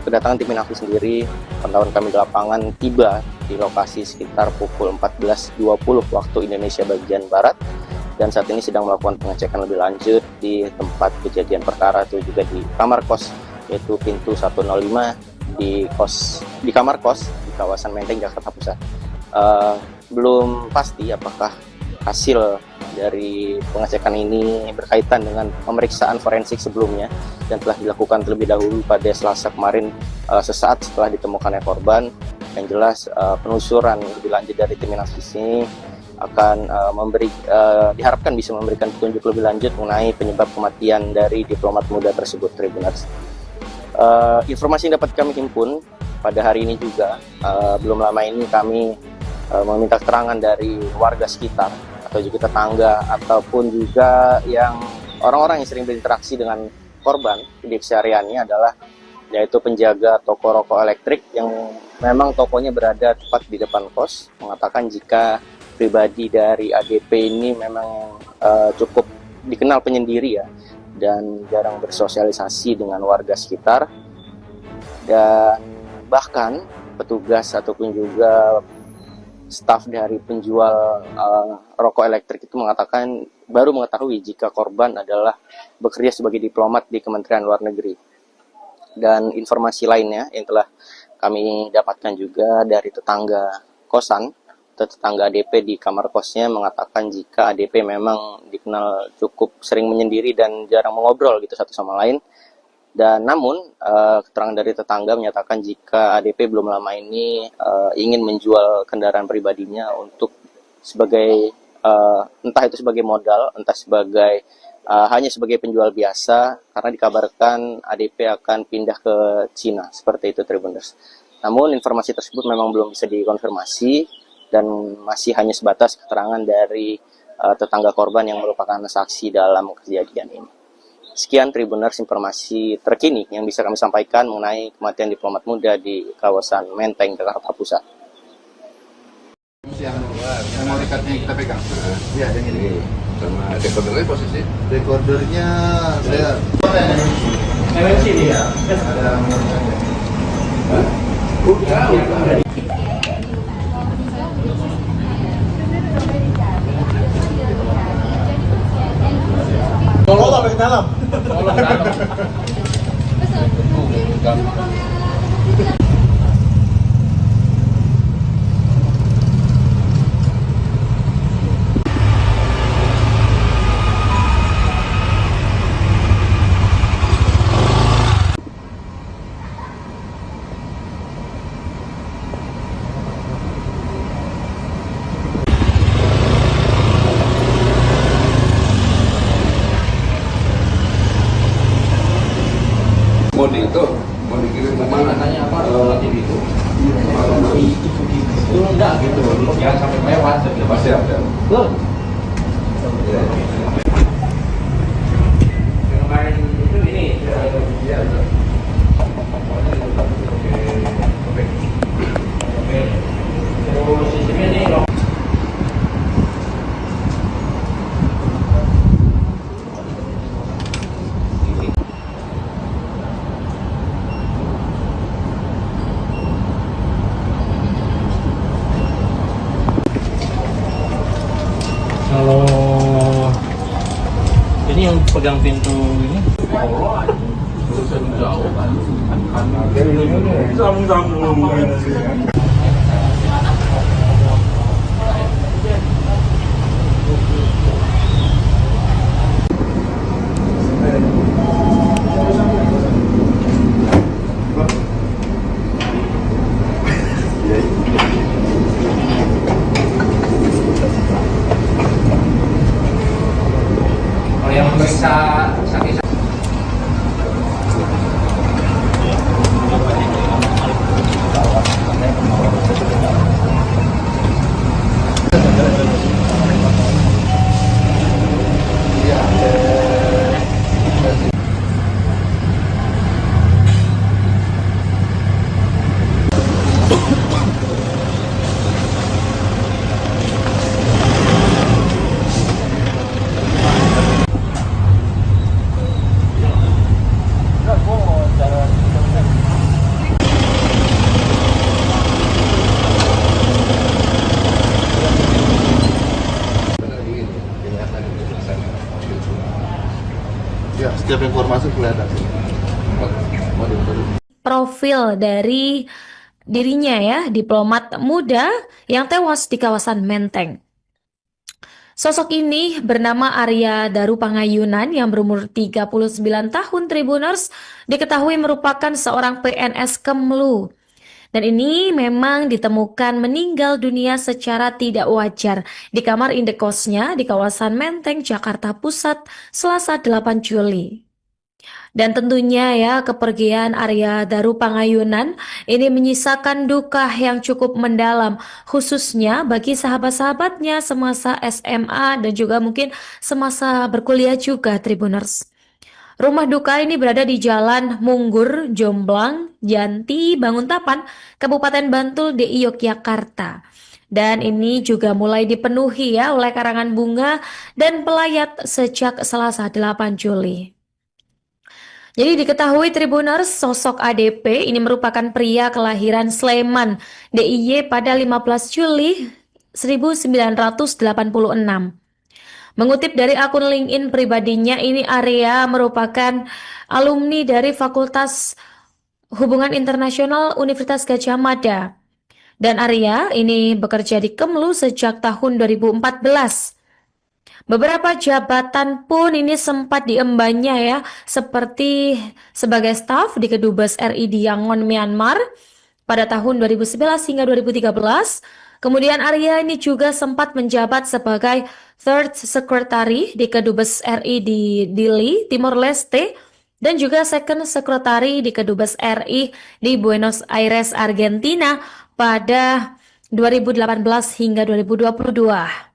Kedatangan tim Inafis sendiri, pantauan kami di lapangan, tiba di lokasi sekitar pukul 14.20 waktu Indonesia bagian Barat, dan saat ini sedang melakukan pengecekan lebih lanjut di tempat kejadian perkara, itu juga di kamar kos, yaitu pintu 105 di kamar kos di kawasan Menteng, Jakarta Pusat. Belum pasti apakah hasil dari pengecekan ini berkaitan dengan pemeriksaan forensik sebelumnya dan telah dilakukan terlebih dahulu pada Selasa kemarin, sesaat setelah ditemukannya korban. Yang jelas penelusuran lebih lanjut dari tim Inafis ini akan diharapkan bisa memberikan petunjuk lebih lanjut mengenai penyebab kematian dari diplomat muda tersebut, Tribuners. Informasi yang dapat kami himpun pada hari ini juga, belum lama ini kami meminta keterangan dari warga sekitar atau juga tetangga ataupun juga yang orang-orang yang sering berinteraksi dengan korban di kesehariannya adalah yaitu penjaga toko rokok elektrik yang memang tokonya berada tepat di depan kos, mengatakan jika pribadi dari ADP ini memang cukup dikenal penyendiri ya, dan jarang bersosialisasi dengan warga sekitar, dan bahkan petugas ataupun juga staf dari penjual rokok elektrik itu baru mengetahui jika korban adalah bekerja sebagai diplomat di Kementerian Luar Negeri. Dan informasi lainnya yang telah kami dapatkan juga dari tetangga kosan atau tetangga ADP di kamar kosnya mengatakan jika ADP memang dikenal cukup sering menyendiri dan jarang mengobrol gitu satu sama lain. Dan namun keterangan dari tetangga menyatakan jika ADP belum lama ini ingin menjual kendaraan pribadinya untuk sebagai entah itu sebagai modal, entah sebagai hanya sebagai penjual biasa, karena dikabarkan ADP akan pindah ke Cina, seperti itu Tribuners. Namun informasi tersebut memang belum bisa dikonfirmasi dan masih hanya sebatas keterangan dari tetangga korban yang merupakan saksi dalam kejadian ini. Sekian Tribuners informasi terkini yang bisa kami sampaikan mengenai kematian diplomat muda di kawasan Menteng, Jakarta Pusat. Yang mau rekatnya kita pegang. Iya, yang ini. Sama dekordernya posisi. Dekordernya saya MNC dia. Tolong sampai ke dalam. mau dikirim ke mana? Katanya apa? Relatif itu. Itu enggak gitu. Ya sampai lewat. Pasti ada. Yang kemarin itu ini. Iya. Oke. Terus sistemnya ini loh. Kalau ini yang pegang pintu ini. Sambung-sambung. Kalau yang periksa saksi-saksi Ya, setiap informasi kelihatan. Profil dari dirinya ya, diplomat muda yang tewas di kawasan Menteng. Sosok ini bernama Arya Daru Pangayunan yang berumur 39 tahun Tribuners, diketahui merupakan seorang PNS Kemlu. Dan ini memang ditemukan meninggal dunia secara tidak wajar di kamar indekosnya di kawasan Menteng, Jakarta Pusat, Selasa 8 Juli. Dan tentunya ya, kepergian Arya Daru Pangayunan ini menyisakan duka yang cukup mendalam, khususnya bagi sahabat-sahabatnya semasa SMA dan juga mungkin semasa berkuliah juga, Tribuners. Rumah duka ini berada di Jalan Munggur, Jomblang, Janti, Banguntapan, Kabupaten Bantul, DI Yogyakarta. Dan ini juga mulai dipenuhi ya oleh karangan bunga dan pelayat sejak Selasa 8 Juli. Jadi diketahui Tribuners, sosok ADP ini merupakan pria kelahiran Sleman, DIY pada 15 Juli 1986. Mengutip dari akun LinkedIn pribadinya, ini Arya merupakan alumni dari Fakultas Hubungan Internasional Universitas Gadjah Mada. Dan Arya ini bekerja di Kemlu sejak tahun 2014. Beberapa jabatan pun ini sempat diembannya ya, seperti sebagai staf di Kedubes RI di Yangon, Myanmar pada tahun 2011 hingga 2013. Kemudian Arya ini juga sempat menjabat sebagai Third Secretary di Kedubes RI di Dili, Timor Leste, dan juga Second Secretary di Kedubes RI di Buenos Aires, Argentina pada 2018 hingga 2022.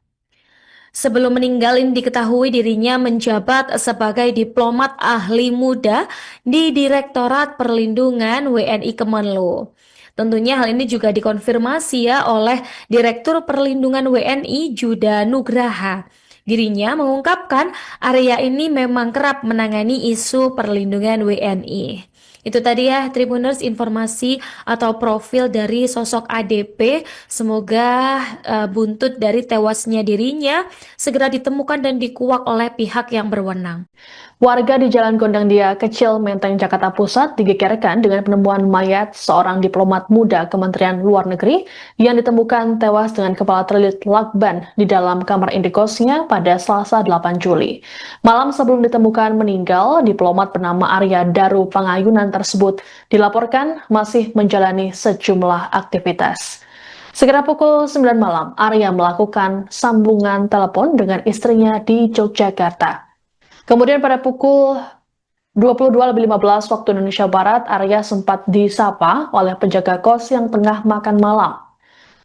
Sebelum meninggal ini diketahui dirinya menjabat sebagai diplomat ahli muda di Direktorat Perlindungan WNI Kemenlu. Tentunya hal ini juga dikonfirmasi ya oleh Direktur Perlindungan WNI Juda Nugraha. Dirinya mengungkapkan Arya ini memang kerap menangani isu perlindungan WNI. Itu tadi ya Tribuners, informasi atau profil dari sosok ADP. Semoga buntut dari tewasnya dirinya segera ditemukan dan dikuak oleh pihak yang berwenang. Warga di Jalan Gondang Dia Kecil, Menteng, Jakarta Pusat digegerkan dengan penemuan mayat seorang diplomat muda Kementerian Luar Negeri yang ditemukan tewas dengan kepala terlilit lakban di dalam kamar indekosnya pada Selasa 8 Juli. Malam sebelum ditemukan meninggal, diplomat bernama Arya Daru Pangayunan tersebut dilaporkan masih menjalani sejumlah aktivitas. Segera pukul 9 malam, Arya melakukan sambungan telepon dengan istrinya di Yogyakarta. Kemudian pada pukul 22.15 waktu Indonesia Barat, Arya sempat disapa oleh penjaga kos yang tengah makan malam.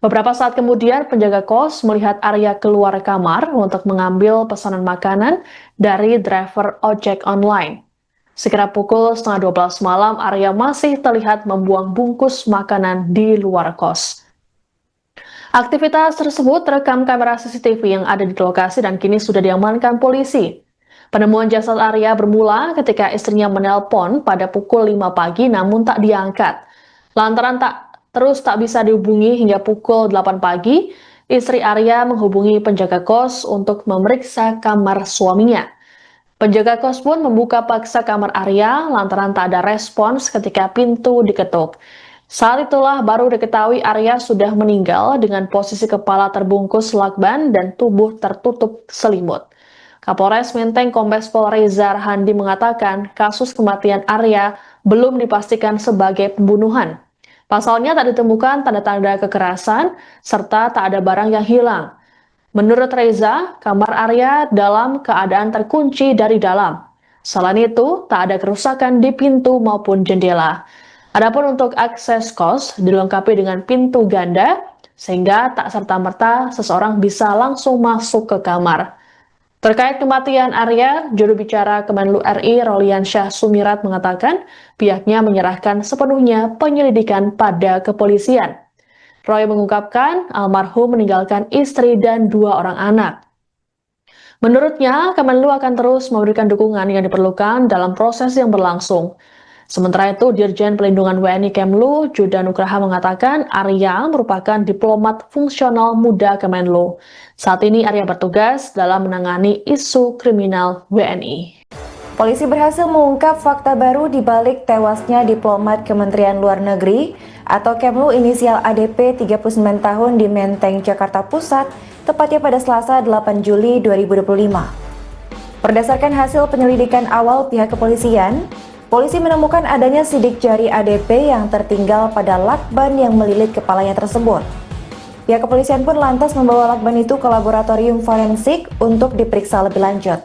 Beberapa saat kemudian, penjaga kos melihat Arya keluar kamar untuk mengambil pesanan makanan dari driver ojek online. Sekira pukul 11:30 malam, Arya masih terlihat membuang bungkus makanan di luar kos. Aktivitas tersebut terekam kamera CCTV yang ada di lokasi dan kini sudah diamankan polisi. Penemuan jasad Arya bermula ketika istrinya menelpon pada pukul 5 pagi namun tak diangkat. Lantaran tak bisa dihubungi hingga pukul 8 pagi, istri Arya menghubungi penjaga kos untuk memeriksa kamar suaminya. Penjaga kos pun membuka paksa kamar Arya lantaran tak ada respons ketika pintu diketuk. Saat itulah baru diketahui Arya sudah meninggal dengan posisi kepala terbungkus lakban dan tubuh tertutup selimut. Kapolres Menteng Kombes Pol Reza Rahandi mengatakan kasus kematian Arya belum dipastikan sebagai pembunuhan. Pasalnya tak ditemukan tanda-tanda kekerasan serta tak ada barang yang hilang. Menurut Reza, kamar Arya dalam keadaan terkunci dari dalam. Selain itu, tak ada kerusakan di pintu maupun jendela. Adapun untuk akses kos dilengkapi dengan pintu ganda sehingga tak serta-merta seseorang bisa langsung masuk ke kamar. Terkait kematian Arya, juru bicara Kemenlu RI Rolian Syah Sumirat mengatakan pihaknya menyerahkan sepenuhnya penyelidikan pada kepolisian. Roy mengungkapkan almarhum meninggalkan istri dan 2 orang anak. Menurutnya, Kemenlu akan terus memberikan dukungan yang diperlukan dalam proses yang berlangsung. Sementara itu, Dirjen Pelindungan WNI Kemlu, Juda Nugraha mengatakan Arya merupakan diplomat fungsional muda Kemenlu. Saat ini Arya bertugas dalam menangani isu kriminal WNI. Polisi berhasil mengungkap fakta baru di balik tewasnya diplomat Kementerian Luar Negeri atau Kemlu inisial ADP 39 tahun di Menteng, Jakarta Pusat, tepatnya pada Selasa 8 Juli 2025. Berdasarkan hasil penyelidikan awal pihak kepolisian, polisi menemukan adanya sidik jari ADP yang tertinggal pada lakban yang melilit kepalanya tersebut. Pihak kepolisian pun lantas membawa lakban itu ke laboratorium forensik untuk diperiksa lebih lanjut.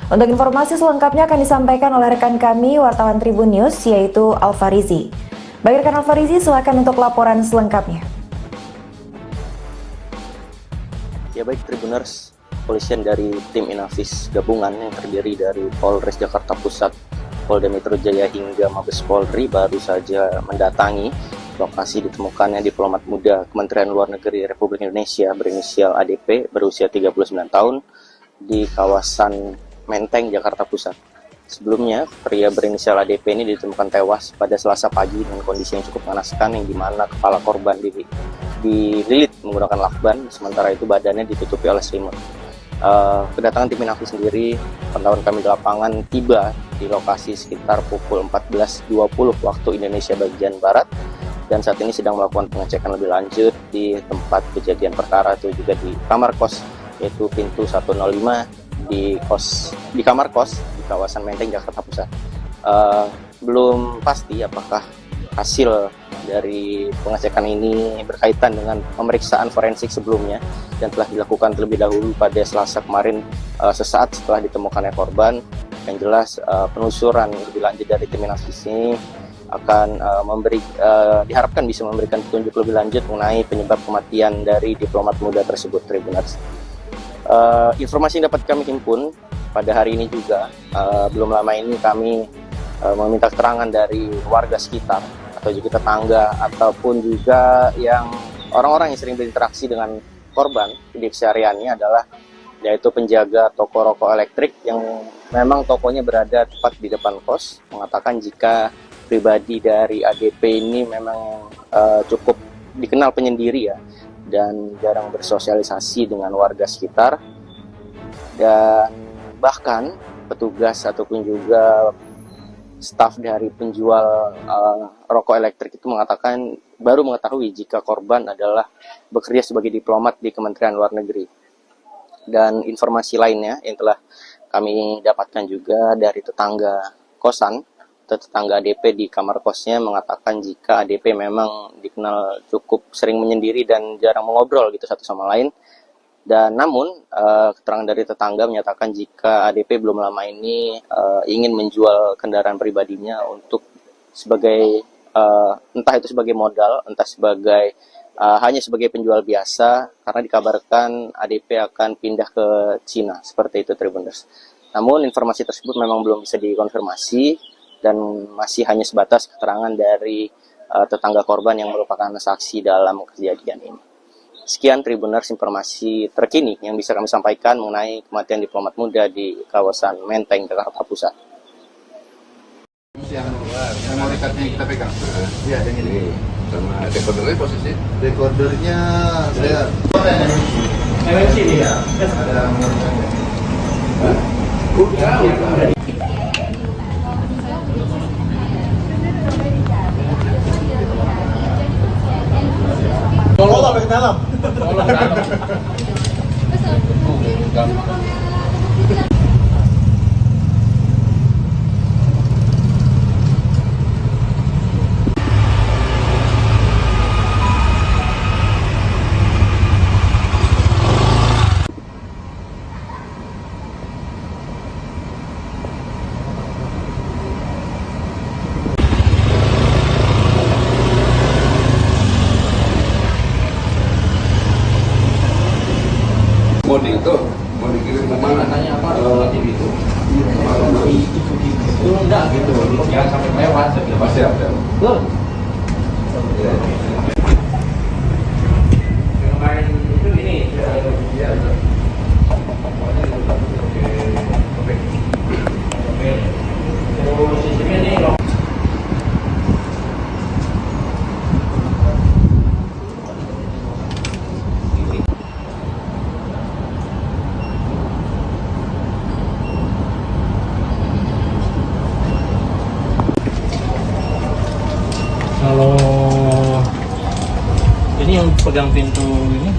Untuk informasi selengkapnya akan disampaikan oleh rekan kami, wartawan Tribun News, yaitu Alfarizi. Bagi rekan Alfarizi, silakan untuk laporan selengkapnya. Ya baik Tribuners, kepolisian dari tim Inafis gabungan yang terdiri dari Polres Jakarta Pusat, Polda Metro Jaya hingga Mabes Polri baru saja mendatangi lokasi ditemukannya diplomat muda Kementerian Luar Negeri Republik Indonesia berinisial ADP berusia 39 tahun di kawasan Menteng, Jakarta Pusat. Sebelumnya, pria berinisial ADP ini ditemukan tewas pada Selasa pagi dengan kondisi yang cukup mengenaskan, yang dimana kepala korban dililit menggunakan lakban, sementara itu badannya ditutupi oleh selimut. Kedatangan tim Inafis sendiri, pantauan kami di lapangan, tiba di lokasi sekitar pukul 14.20 waktu Indonesia bagian Barat, dan saat ini sedang melakukan pengecekan lebih lanjut di tempat kejadian perkara, itu juga di kamar kos, yaitu pintu 105 di kamar kos di kawasan Menteng, Jakarta Pusat. Belum pasti apakah hasil dari pengecekan ini berkaitan dengan pemeriksaan forensik sebelumnya dan telah dilakukan terlebih dahulu pada Selasa kemarin, sesaat setelah ditemukannya korban. Yang jelas penelusuran lebih lanjut dari tim Inafis ini akan diharapkan bisa memberikan petunjuk lebih lanjut mengenai penyebab kematian dari diplomat muda tersebut, Tribuners. Informasi yang dapat kami himpun pada hari ini juga, belum lama ini kami meminta keterangan dari warga sekitar atau juga tetangga ataupun juga yang orang-orang yang sering berinteraksi dengan korban di kesehariannya adalah yaitu penjaga toko rokok elektrik yang memang tokonya berada tepat di depan kos, mengatakan jika pribadi dari ADP ini memang cukup dikenal penyendiri ya, dan jarang bersosialisasi dengan warga sekitar, dan bahkan petugas ataupun juga staf dari penjual rokok elektrik itu baru mengetahui jika korban adalah bekerja sebagai diplomat di Kementerian Luar Negeri. Dan informasi lainnya yang telah kami dapatkan juga dari tetangga kosan, tetangga ADP di kamar kosnya mengatakan jika ADP memang dikenal cukup sering menyendiri dan jarang mengobrol gitu satu sama lain. Dan namun keterangan dari tetangga menyatakan jika ADP belum lama ini ingin menjual kendaraan pribadinya untuk sebagai entah itu sebagai modal, entah sebagai hanya sebagai penjual biasa, karena dikabarkan ADP akan pindah ke Cina, seperti itu Tribuners. Namun informasi tersebut memang belum bisa dikonfirmasi dan masih hanya sebatas keterangan dari tetangga korban yang merupakan saksi dalam kejadian ini. Sekian Tribuners informasi terkini yang bisa kami sampaikan mengenai kematian diplomat muda di kawasan Menteng, Jakarta Pusat. Yang memory card-nya kita pegang. Iya, yang ini. Sama decodernya posisi? Decodernya saya MNC nih ya. ada Tolong sampai ke dalam. mau dikirim ke mana? Katanya apa? TV itu. Itu enggak gitu. Jangan sampai lewat. Pasti ada. Betul. Yang kemarin itu ini. Iya. Oke. Terus sistemnya ini loh. pegang pintu ini.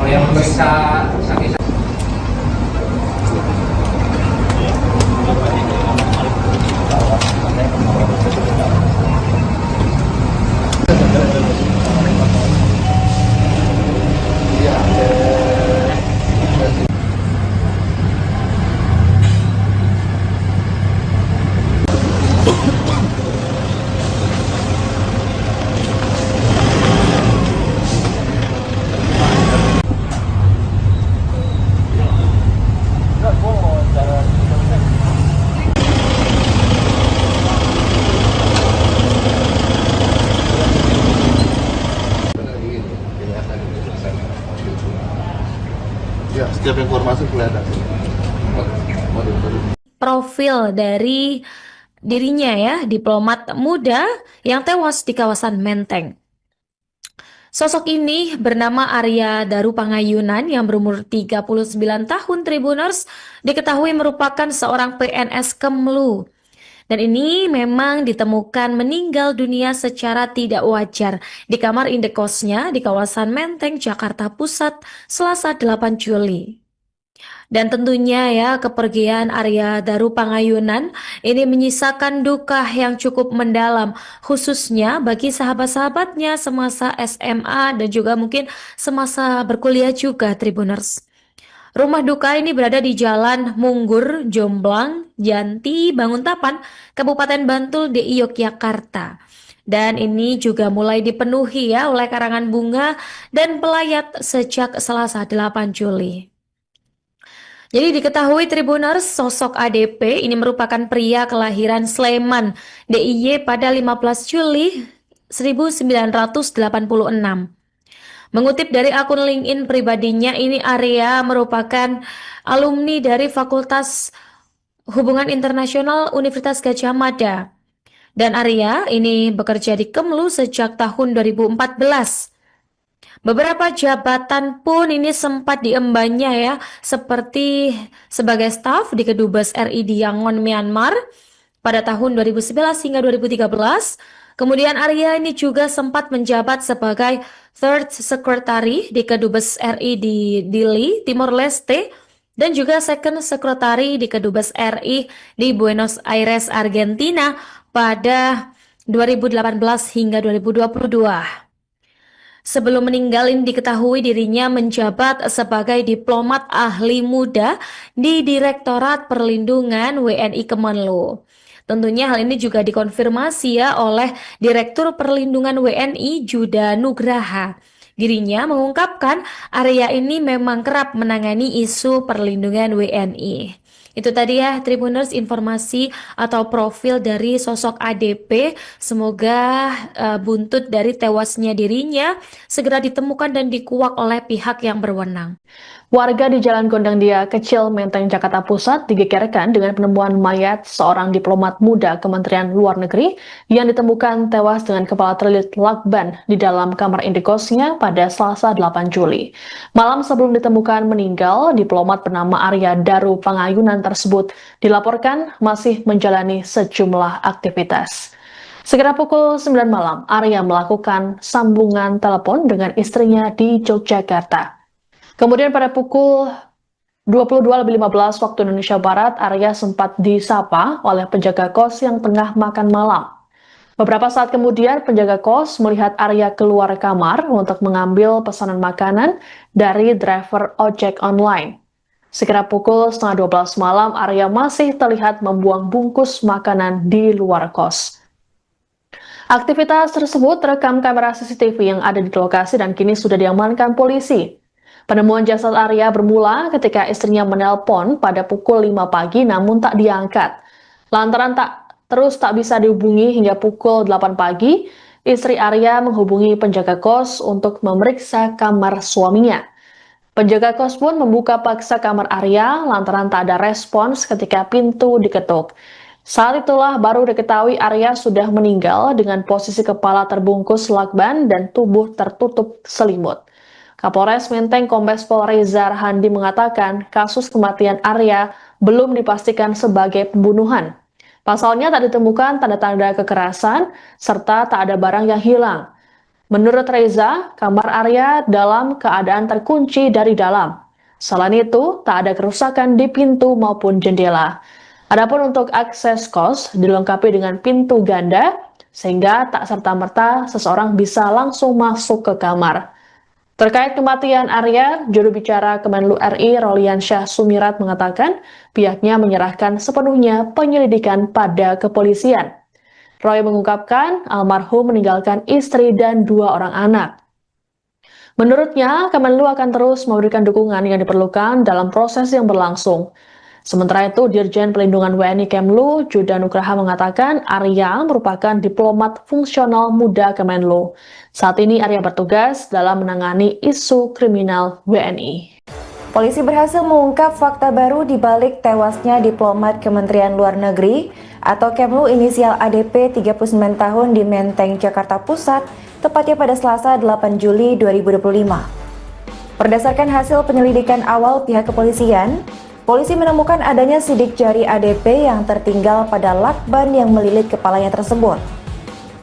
Oh, yang bisa sakit. Ya, setiap informasi kelihatan. Profil dari dirinya ya, diplomat muda yang tewas di kawasan Menteng. Sosok ini bernama Arya Daru Pangayunan yang berumur 39 tahun Tribuners, diketahui merupakan seorang PNS Kemlu. Dan ini memang ditemukan meninggal dunia secara tidak wajar di kamar indekosnya di kawasan Menteng, Jakarta Pusat, Selasa 8 Juli. Dan tentunya ya, kepergian Arya Daru Pangayunan ini menyisakan duka yang cukup mendalam, khususnya bagi sahabat-sahabatnya semasa SMA dan juga mungkin semasa berkuliah juga, Tribuners. Rumah duka ini berada di Jalan Munggur, Jomblang, Janti, Banguntapan, Kabupaten Bantul, DI Yogyakarta. Dan ini juga mulai dipenuhi ya oleh karangan bunga dan pelayat sejak Selasa 8 Juli. Jadi diketahui Tribuners, sosok ADP ini merupakan pria kelahiran Sleman, DIY pada 15 Juli 1986. Mengutip dari akun LinkedIn pribadinya, ini Arya merupakan alumni dari Fakultas Hubungan Internasional Universitas Gadjah Mada. Dan Arya ini bekerja di Kemlu sejak tahun 2014. Beberapa jabatan pun ini sempat diembannya ya, seperti sebagai staf di Kedubes RI di Yangon, Myanmar pada tahun 2011 hingga 2013. Kemudian Arya ini juga sempat menjabat sebagai Third Secretary di Kedubes RI di Dili, Timor Leste, dan juga Second Secretary di Kedubes RI di Buenos Aires, Argentina pada 2018 hingga 2022. Sebelum meninggal ini diketahui dirinya menjabat sebagai diplomat ahli muda di Direktorat Perlindungan WNI Kemenlu. Tentunya hal ini juga dikonfirmasi ya oleh Direktur Perlindungan WNI Juda Nugraha. Dirinya mengungkapkan Arya ini memang kerap menangani isu perlindungan WNI. Itu tadi ya Tribuners, informasi atau profil dari sosok ADP. Semoga buntut dari tewasnya dirinya segera ditemukan dan dikuak oleh pihak yang berwenang. Warga di Jalan Gondang Dia Kecil, Menteng, Jakarta Pusat digegerkan dengan penemuan mayat seorang diplomat muda Kementerian Luar Negeri yang ditemukan tewas dengan kepala terlilit lakban di dalam kamar indekosnya pada Selasa 8 Juli. Malam sebelum ditemukan meninggal, diplomat bernama Arya Daru Pangayunan tersebut dilaporkan masih menjalani sejumlah aktivitas. Segera pukul 9 malam, Arya melakukan sambungan telepon dengan istrinya di Yogyakarta. Kemudian pada pukul 22.15 waktu Indonesia Barat, Arya sempat disapa oleh penjaga kos yang tengah makan malam. Beberapa saat kemudian, penjaga kos melihat Arya keluar kamar untuk mengambil pesanan makanan dari driver ojek online. Sekira pukul 11:30 malam, Arya masih terlihat membuang bungkus makanan di luar kos. Aktivitas tersebut terekam kamera CCTV yang ada di lokasi dan kini sudah diamankan polisi. Penemuan jasad Arya bermula ketika istrinya menelpon pada pukul 5 pagi namun tak diangkat. Lantaran tak bisa dihubungi hingga pukul 8 pagi, istri Arya menghubungi penjaga kos untuk memeriksa kamar suaminya. Penjaga kos pun membuka paksa kamar Arya lantaran tak ada respons ketika pintu diketuk. Saat itulah baru diketahui Arya sudah meninggal dengan posisi kepala terbungkus lakban dan tubuh tertutup selimut. Kapolres Menteng Kombes Pol Reza Rahandi mengatakan kasus kematian Arya belum dipastikan sebagai pembunuhan. Pasalnya tak ditemukan tanda-tanda kekerasan serta tak ada barang yang hilang. Menurut Reza, kamar Arya dalam keadaan terkunci dari dalam. Selain itu, tak ada kerusakan di pintu maupun jendela. Adapun untuk akses kos dilengkapi dengan pintu ganda, sehingga tak serta-merta seseorang bisa langsung masuk ke kamar. Terkait kematian Arya, juru bicara Kemenlu RI Rolian Syah Sumirat mengatakan pihaknya menyerahkan sepenuhnya penyelidikan pada kepolisian. Roy mengungkapkan almarhum meninggalkan istri dan 2 orang anak. Menurutnya, Kemenlu akan terus memberikan dukungan yang diperlukan dalam proses yang berlangsung. Sementara itu, Dirjen Pelindungan WNI Kemlu, Juda Nugraha mengatakan Arya merupakan diplomat fungsional muda Kemenlu. Saat ini Arya bertugas dalam menangani isu kriminal WNI. Polisi berhasil mengungkap fakta baru di balik tewasnya diplomat Kementerian Luar Negeri atau Kemlu inisial ADP 39 tahun di Menteng, Jakarta Pusat, tepatnya pada Selasa 8 Juli 2025. Berdasarkan hasil penyelidikan awal pihak kepolisian, polisi menemukan adanya sidik jari ADP yang tertinggal pada lakban yang melilit kepalanya tersebut.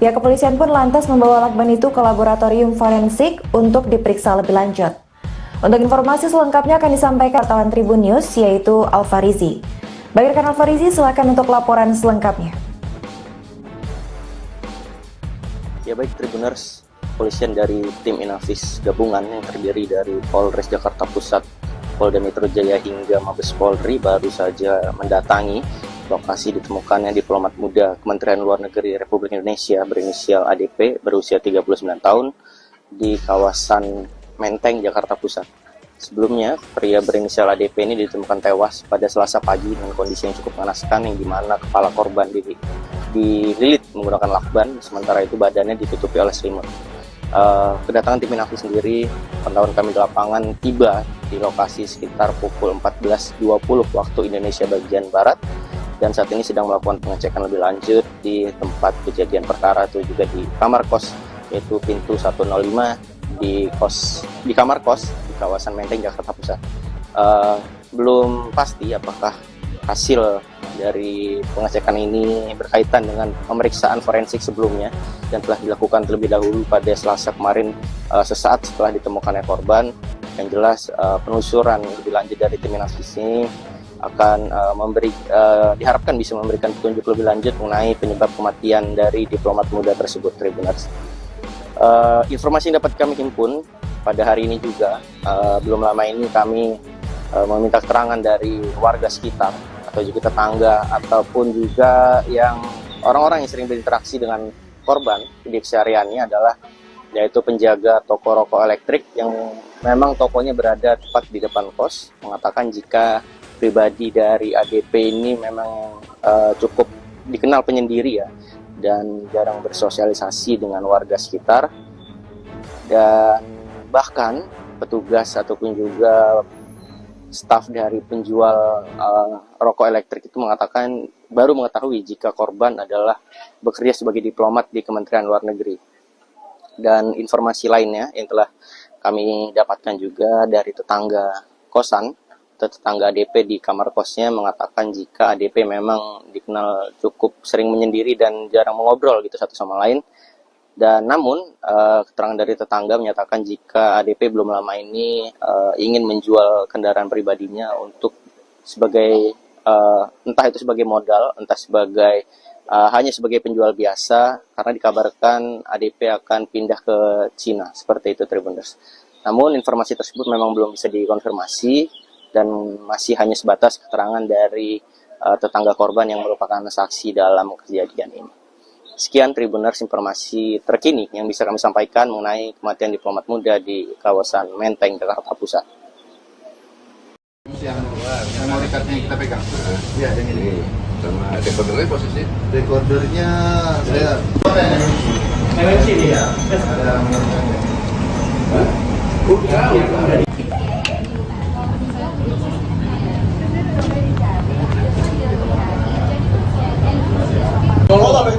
Pihak kepolisian pun lantas membawa lakban itu ke laboratorium forensik untuk diperiksa lebih lanjut. Untuk informasi selengkapnya akan disampaikan wartawan Tribun News, yaitu Alfarizi. Bagi rekan Alfarizi, silakan untuk laporan selengkapnya. Ya baik Tribuners, polisian dari tim Inafis gabungan yang terdiri dari Polres Jakarta Pusat, Polda Metro Jaya hingga Mabes Polri baru saja mendatangi lokasi ditemukannya diplomat muda Kementerian Luar Negeri Republik Indonesia berinisial ADP berusia 39 tahun di kawasan Menteng, Jakarta Pusat. Sebelumnya, pria berinisial ADP ini ditemukan tewas pada Selasa pagi dengan kondisi yang cukup mengenaskan, yang dimana kepala korban dililit menggunakan lakban, sementara itu badannya ditutupi oleh selimut. Kedatangan tim Inafis sendiri, pantauan kami di lapangan, tiba di lokasi sekitar pukul 14.20 waktu Indonesia bagian Barat, dan saat ini sedang melakukan pengecekan lebih lanjut di tempat kejadian perkara, itu juga di kamar kos, yaitu pintu 105 di kamar kos di kawasan Menteng, Jakarta Pusat. Belum pasti apakah hasil dari pengecekan ini berkaitan dengan pemeriksaan forensik sebelumnya dan telah dilakukan terlebih dahulu pada Selasa kemarin, sesaat setelah ditemukannya korban. Yang jelas penelusuran lebih lanjut dari tim Inafis ini akan diharapkan bisa memberikan petunjuk lebih lanjut mengenai penyebab kematian dari diplomat muda tersebut, Tribuners. Informasi yang dapat kami himpun pada hari ini juga, belum lama ini kami meminta keterangan dari warga sekitar atau juga tetangga ataupun juga yang orang-orang yang sering berinteraksi dengan korban di kesehariannya adalah yaitu penjaga toko rokok elektrik yang memang tokonya berada tepat di depan kos, mengatakan jika pribadi dari ADP ini memang cukup dikenal penyendiri ya, dan jarang bersosialisasi dengan warga sekitar, dan bahkan petugas ataupun juga staf dari penjual rokok elektrik itu mengatakan baru mengetahui jika korban adalah bekerja sebagai diplomat di Kementerian Luar Negeri. Dan informasi lainnya yang telah kami dapatkan juga dari tetangga kosan atau tetangga ADP di kamar kosnya mengatakan jika ADP memang dikenal cukup sering menyendiri dan jarang mengobrol gitu satu sama lain. Dan namun keterangan dari tetangga menyatakan jika ADP belum lama ini ingin menjual kendaraan pribadinya untuk sebagai entah itu sebagai modal, entah sebagai hanya sebagai penjual biasa, karena dikabarkan ADP akan pindah ke Cina, seperti itu Tribuners. Namun informasi tersebut memang belum bisa dikonfirmasi dan masih hanya sebatas keterangan dari tetangga korban yang merupakan saksi dalam kejadian ini. Sekian Tribuners informasi terkini yang bisa kami sampaikan mengenai kematian diplomat muda di kawasan Menteng, Jakarta Pusat. Yang memory card-nya yang kita pegang. Iya, yang ini. Sama decodernya posisi. Decodernya saya MNC ini ya. ada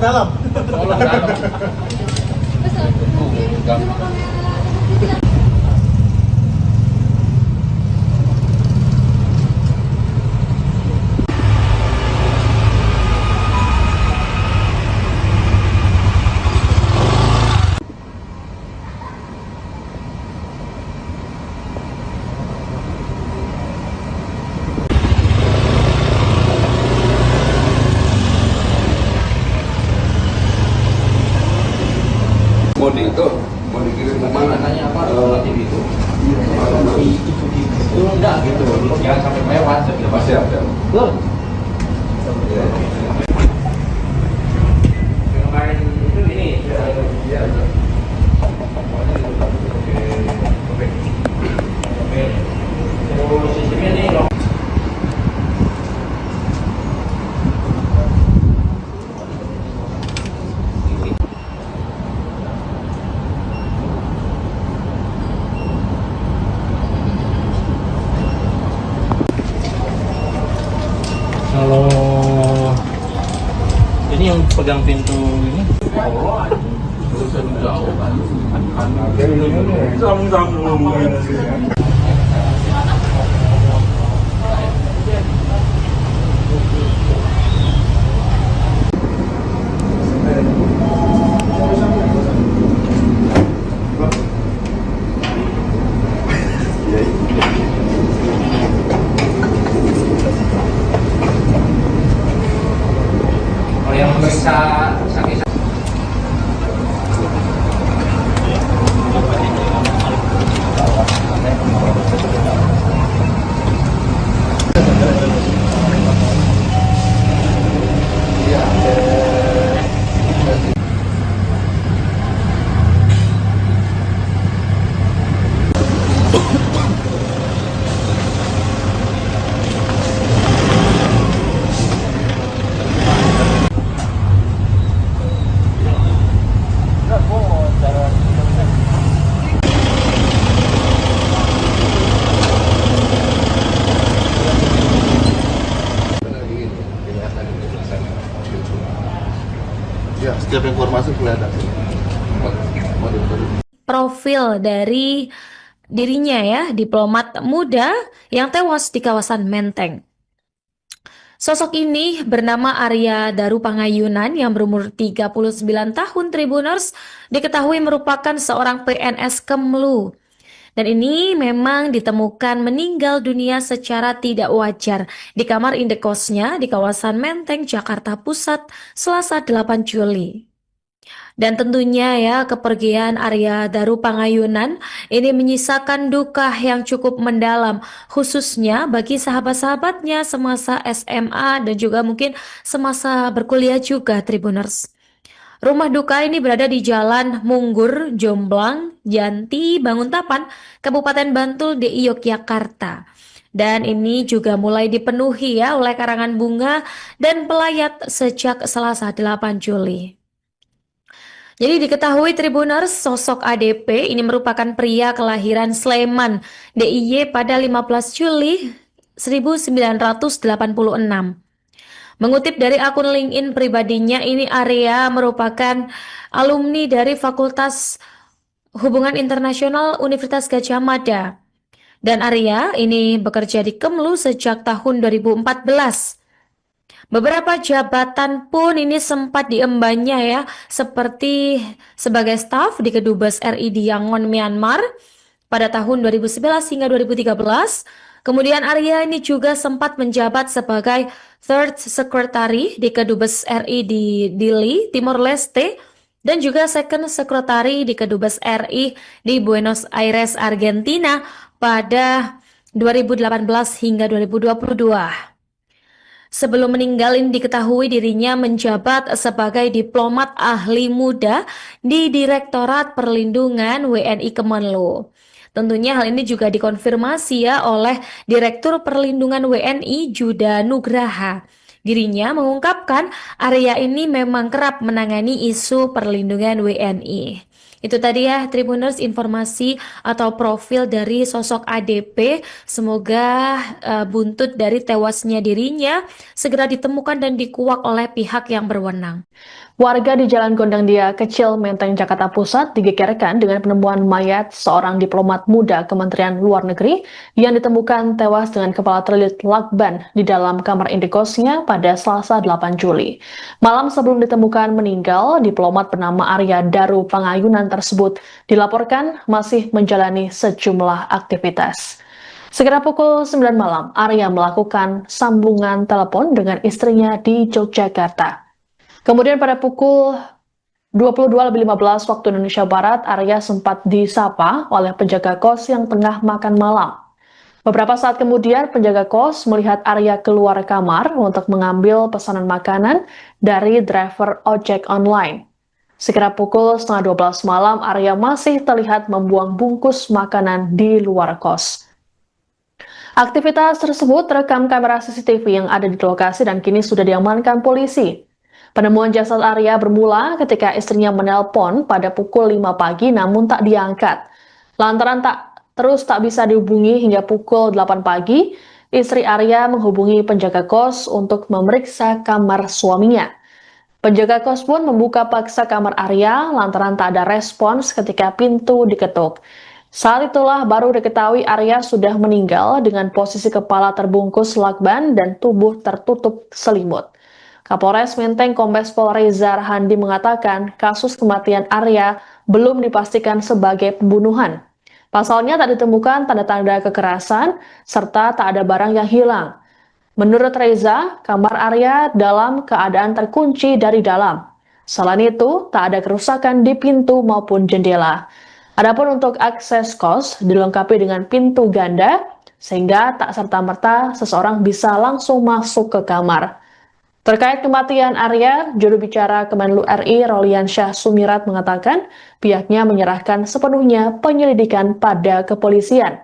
dalam. Tolong dalam. Gampang. Mau dikirim ke mana? Tanya apa? TV itu. Itu enggak gitu. Jangan sampai mewah. Pasti ada. Kemarin itu ini. Iya. Oke. Terus sistemnya ini loh. Kalau ini yang pegang pintu ini. Kalau yang periksa sakit Ya, setiap informasi kelihatan. Profil dari dirinya ya, diplomat muda yang tewas di kawasan Menteng. Sosok ini bernama Arya Daru Pangayunan yang berumur 39 tahun Tribuners, diketahui merupakan seorang PNS Kemlu. Dan ini memang ditemukan meninggal dunia secara tidak wajar di kamar indekosnya di kawasan Menteng, Jakarta Pusat, Selasa 8 Juli. Dan tentunya ya, kepergian Arya Daru Pangayunan ini menyisakan duka yang cukup mendalam, khususnya bagi sahabat-sahabatnya semasa SMA dan juga mungkin semasa berkuliah juga, Tribuners. Rumah duka ini berada di Jalan Munggur, Jomblang, Janti, Banguntapan, Kabupaten Bantul, DI Yogyakarta. Dan ini juga mulai dipenuhi ya oleh karangan bunga dan pelayat sejak Selasa 8 Juli. Jadi diketahui Tribuners, sosok ADP ini merupakan pria kelahiran Sleman, DIY pada 15 Juli 1986. Mengutip dari akun LinkedIn pribadinya, ini Arya merupakan alumni dari Fakultas Hubungan Internasional Universitas Gadjah Mada. Dan Arya ini bekerja di Kemlu sejak tahun 2014. Beberapa jabatan pun ini sempat diembannya ya, seperti sebagai staf di Kedubes RI di Yangon, Myanmar pada tahun 2011 hingga 2013. Kemudian Arya ini juga sempat menjabat sebagai Third Secretary di Kedubes RI di Dili, Timor Leste, dan juga Second Secretary di Kedubes RI di Buenos Aires, Argentina pada 2018 hingga 2022. Sebelum meninggal ini diketahui dirinya menjabat sebagai diplomat ahli muda di Direktorat Perlindungan WNI Kemenlu. Tentunya hal ini juga dikonfirmasi ya oleh Direktur Perlindungan WNI Juda Nugraha. Dirinya mengungkapkan Arya ini memang kerap menangani isu perlindungan WNI. Itu tadi ya Tribuners, informasi atau profil dari sosok ADP. Semoga buntut dari tewasnya dirinya segera ditemukan dan dikuak oleh pihak yang berwenang. Warga di Jalan Gondang Dia Kecil, Menteng, Jakarta Pusat digegerkan dengan penemuan mayat seorang diplomat muda Kementerian Luar Negeri yang ditemukan tewas dengan kepala terlilit lakban di dalam kamar indekosnya pada Selasa 8 Juli. Malam sebelum ditemukan meninggal, diplomat bernama Arya Daru Pangayunan tersebut dilaporkan masih menjalani sejumlah aktivitas. Sekitar pukul 9 malam, Arya melakukan sambungan telepon dengan istrinya di Yogyakarta. Kemudian pada pukul 22.15 waktu Indonesia Barat, Arya sempat disapa oleh penjaga kos yang tengah makan malam. Beberapa saat kemudian, penjaga kos melihat Arya keluar kamar untuk mengambil pesanan makanan dari driver ojek online. Sekitar pukul setengah 12 malam, Arya masih terlihat membuang bungkus makanan di luar kos. Aktivitas tersebut terekam kamera CCTV yang ada di lokasi dan kini sudah diamankan polisi. Penemuan jasad Arya bermula ketika istrinya menelpon pada pukul 5 pagi namun tak diangkat. Lantaran tak bisa dihubungi hingga pukul 8 pagi, istri Arya menghubungi penjaga kos untuk memeriksa kamar suaminya. Penjaga kos pun membuka paksa kamar Arya lantaran tak ada respons ketika pintu diketuk. Saat itulah baru diketahui Arya sudah meninggal dengan posisi kepala terbungkus lakban dan tubuh tertutup selimut. Kapolres Menteng Kombes Pol Reza Rahandi mengatakan kasus kematian Arya belum dipastikan sebagai pembunuhan. Pasalnya tak ditemukan tanda-tanda kekerasan serta tak ada barang yang hilang. Menurut Reza, kamar Arya dalam keadaan terkunci dari dalam. Selain itu, tak ada kerusakan di pintu maupun jendela. Adapun untuk akses kos dilengkapi dengan pintu ganda sehingga tak serta-merta seseorang bisa langsung masuk ke kamar. Terkait kematian Arya, juru bicara Kemenlu RI Rolian Syah Sumirat mengatakan pihaknya menyerahkan sepenuhnya penyelidikan pada kepolisian.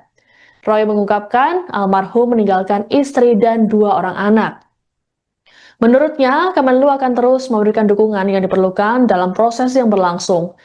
Roy mengungkapkan almarhum meninggalkan istri dan 2 orang anak. Menurutnya, Kemenlu akan terus memberikan dukungan yang diperlukan dalam proses yang berlangsung.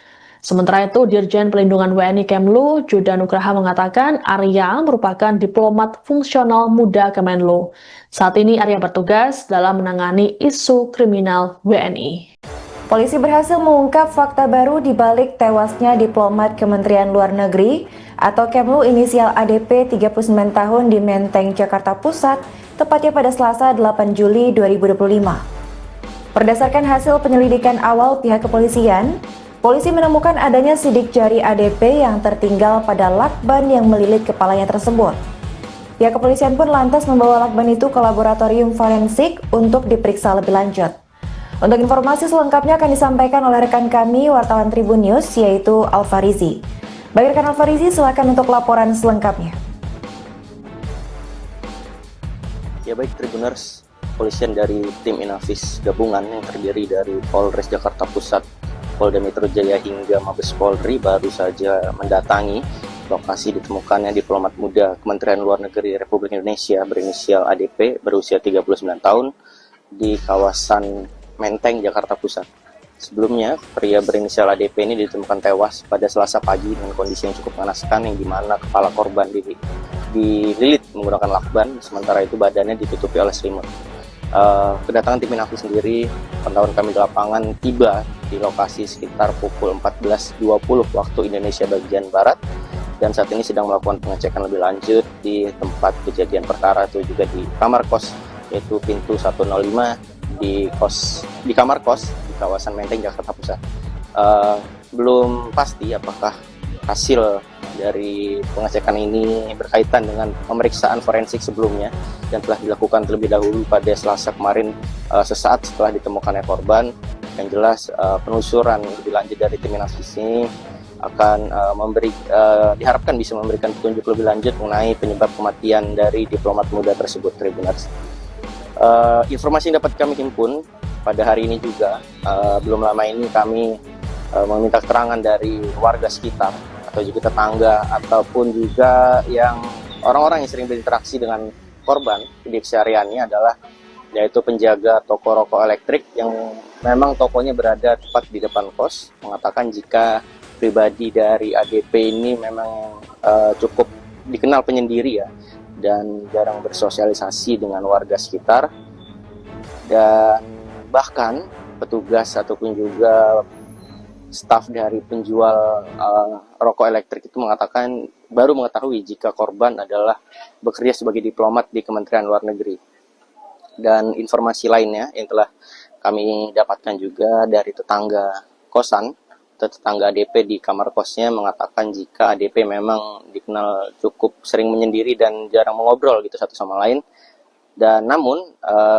Sementara itu, Dirjen Pelindungan WNI Kemlu, Juda Nugraha mengatakan Arya merupakan diplomat fungsional muda Kemenlu. Saat ini Arya bertugas dalam menangani isu kriminal WNI. Polisi berhasil mengungkap fakta baru di balik tewasnya diplomat Kementerian Luar Negeri atau Kemlu inisial ADP 39 tahun di Menteng, Jakarta Pusat, tepatnya pada Selasa 8 Juli 2025. Berdasarkan hasil penyelidikan awal pihak kepolisian, polisi menemukan adanya sidik jari ADP yang tertinggal pada lakban yang melilit kepalanya tersebut. Pihak kepolisian pun lantas membawa lakban itu ke laboratorium forensik untuk diperiksa lebih lanjut. Untuk informasi selengkapnya akan disampaikan oleh rekan kami, wartawan Tribun News, yaitu Alfarizi. Baik rekan Alfarizi, silakan untuk laporan selengkapnya. Ya baik Tribuners, polisian dari tim Inafis gabungan yang terdiri dari Polres Jakarta Pusat, Polda Metro Jaya hingga Mabes Polri baru saja mendatangi lokasi ditemukannya diplomat muda Kementerian Luar Negeri Republik Indonesia berinisial ADP berusia 39 tahun di kawasan Menteng, Jakarta Pusat. Sebelumnya, pria berinisial ADP ini ditemukan tewas pada Selasa pagi dengan kondisi yang cukup mengenaskan yang dimana kepala korban dililit menggunakan lakban, sementara itu badannya ditutupi oleh selimut. Kedatangan tim Inafis sendiri, pantauan kami di lapangan tiba di lokasi sekitar pukul 14.20 waktu Indonesia bagian Barat dan saat ini sedang melakukan pengecekan lebih lanjut di tempat kejadian perkara, itu juga di kamar kos, yaitu pintu 105 di kamar kos di kawasan Menteng, Jakarta Pusat. Belum pasti apakah hasil dari pengecekan ini berkaitan dengan pemeriksaan forensik sebelumnya yang telah dilakukan terlebih dahulu pada Selasa kemarin sesaat setelah ditemukannya korban. Yang jelas penelusuran lebih lanjut dari tim Inafis ini akan diharapkan bisa memberikan petunjuk lebih lanjut mengenai penyebab kematian dari diplomat muda tersebut, Tribuners. Informasi yang dapat kami himpun pada hari ini juga, belum lama ini kami meminta keterangan dari warga sekitar atau juga tetangga ataupun juga yang orang-orang yang sering berinteraksi dengan korban di kesehariannya adalah yaitu penjaga toko rokok elektrik yang memang tokonya berada tepat di depan kos, mengatakan jika pribadi dari ADP ini memang cukup dikenal penyendiri ya dan jarang bersosialisasi dengan warga sekitar, dan bahkan petugas ataupun juga staf dari penjual rokok elektrik itu baru mengetahui jika korban adalah bekerja sebagai diplomat di Kementerian Luar Negeri. Dan informasi lainnya yang telah kami dapatkan juga dari tetangga kosan atau tetangga ADP di kamar kosnya mengatakan jika ADP memang dikenal cukup sering menyendiri dan jarang mengobrol gitu satu sama lain. Dan namun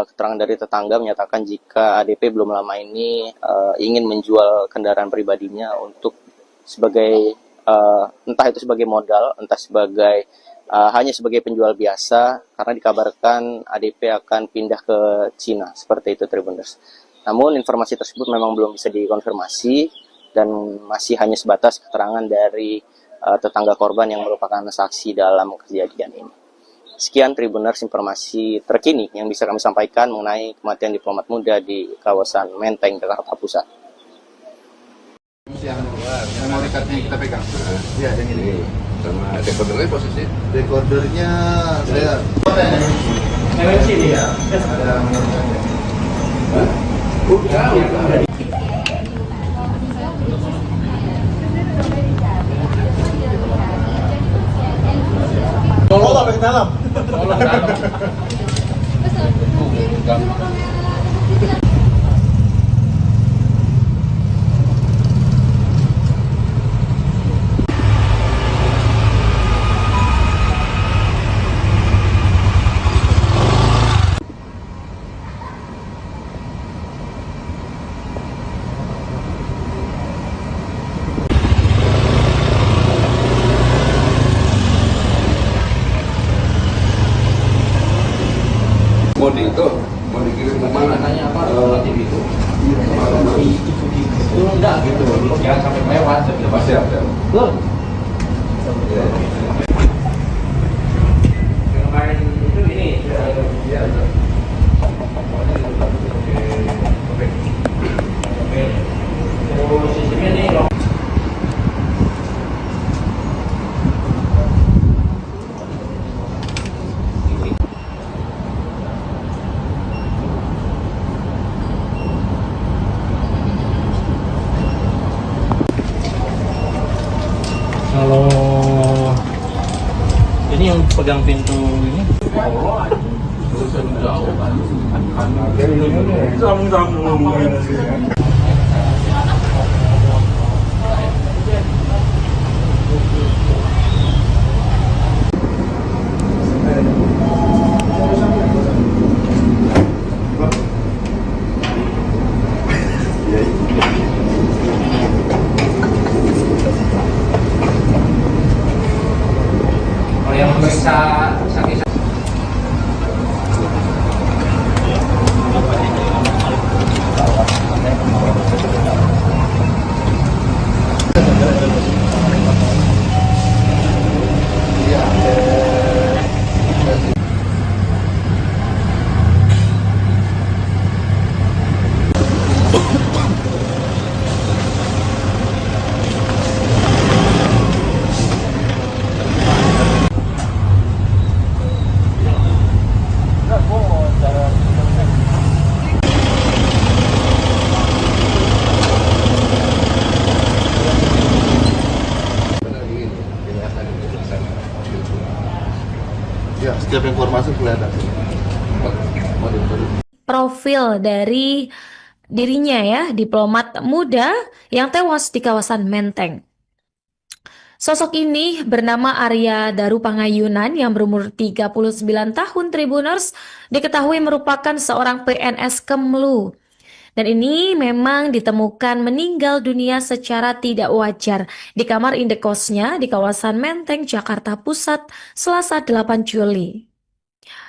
keterangan dari tetangga menyatakan jika ADP belum lama ini ingin menjual kendaraan pribadinya untuk sebagai entah itu sebagai modal, entah sebagai hanya sebagai penjual biasa, karena dikabarkan ADP akan pindah ke Cina, seperti itu Tribuners. Namun informasi tersebut memang belum bisa dikonfirmasi dan masih hanya sebatas keterangan dari tetangga korban yang merupakan saksi dalam kejadian ini. Sekian Tribuners informasi terkini yang bisa kami sampaikan mengenai kematian diplomat muda di kawasan Menteng, Jakarta Pusat. Yang memory cardnya kita pegang. Iya, yang ini. Sama decodernya posisi. Decodernya saya. MNC dia. Udah. Tolong sampai ke dalam. Tolong dalam. Mau dikirim ke mana? Tanya apa? TV itu. Itu enggak gitu. Jangan sampai lewat. Siap. Kemarin itu ini. Terus sistemnya ini loh. Kalau ini yang pegang pintu ini. Kalau yang memeriksa sakit. Ya, setiap informasi kelihatan. Profil dari dirinya ya, diplomat muda yang tewas di kawasan Menteng. Sosok ini bernama Arya Daru Pangayunan yang berumur 39 tahun Tribuners, diketahui merupakan seorang PNS Kemlu. Dan ini memang ditemukan meninggal dunia secara tidak wajar di kamar indekosnya di kawasan Menteng, Jakarta Pusat, Selasa 8 Juli.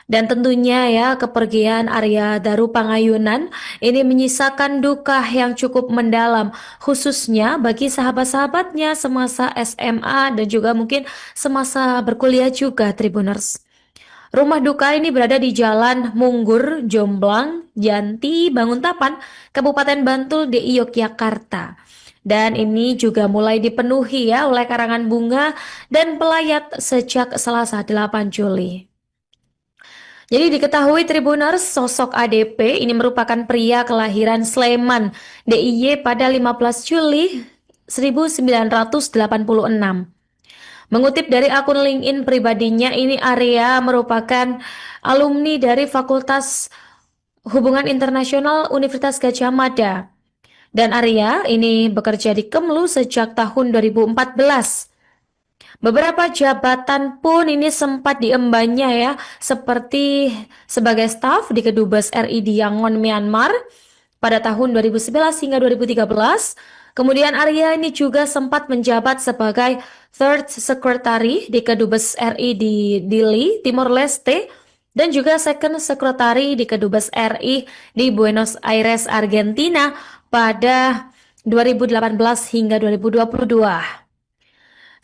Dan tentunya ya, kepergian Arya Daru Pangayunan ini menyisakan duka yang cukup mendalam, khususnya bagi sahabat-sahabatnya semasa SMA dan juga mungkin semasa berkuliah juga, Tribuners. Rumah duka ini berada di Jalan Munggur, Jomblang, Janti, Banguntapan, Kabupaten Bantul, DI Yogyakarta. Dan ini juga mulai dipenuhi ya oleh karangan bunga dan pelayat sejak Selasa 8 Juli. Jadi diketahui Tribuners, sosok ADP ini merupakan pria kelahiran Sleman, DIY pada 15 Juli 1986. Mengutip dari akun LinkedIn pribadinya, ini Arya merupakan alumni dari Fakultas Hubungan Internasional Universitas Gadjah Mada. Dan Arya ini bekerja di Kemlu sejak tahun 2014. Beberapa jabatan pun ini sempat diembannya ya, seperti sebagai staf di Kedubes RI di Yangon, Myanmar pada tahun 2011 hingga 2013. Kemudian Arya ini juga sempat menjabat sebagai Third Secretary di Kedubes RI di Dili, Timor Leste, dan juga Second Secretary di Kedubes RI di Buenos Aires, Argentina pada 2018 hingga 2022.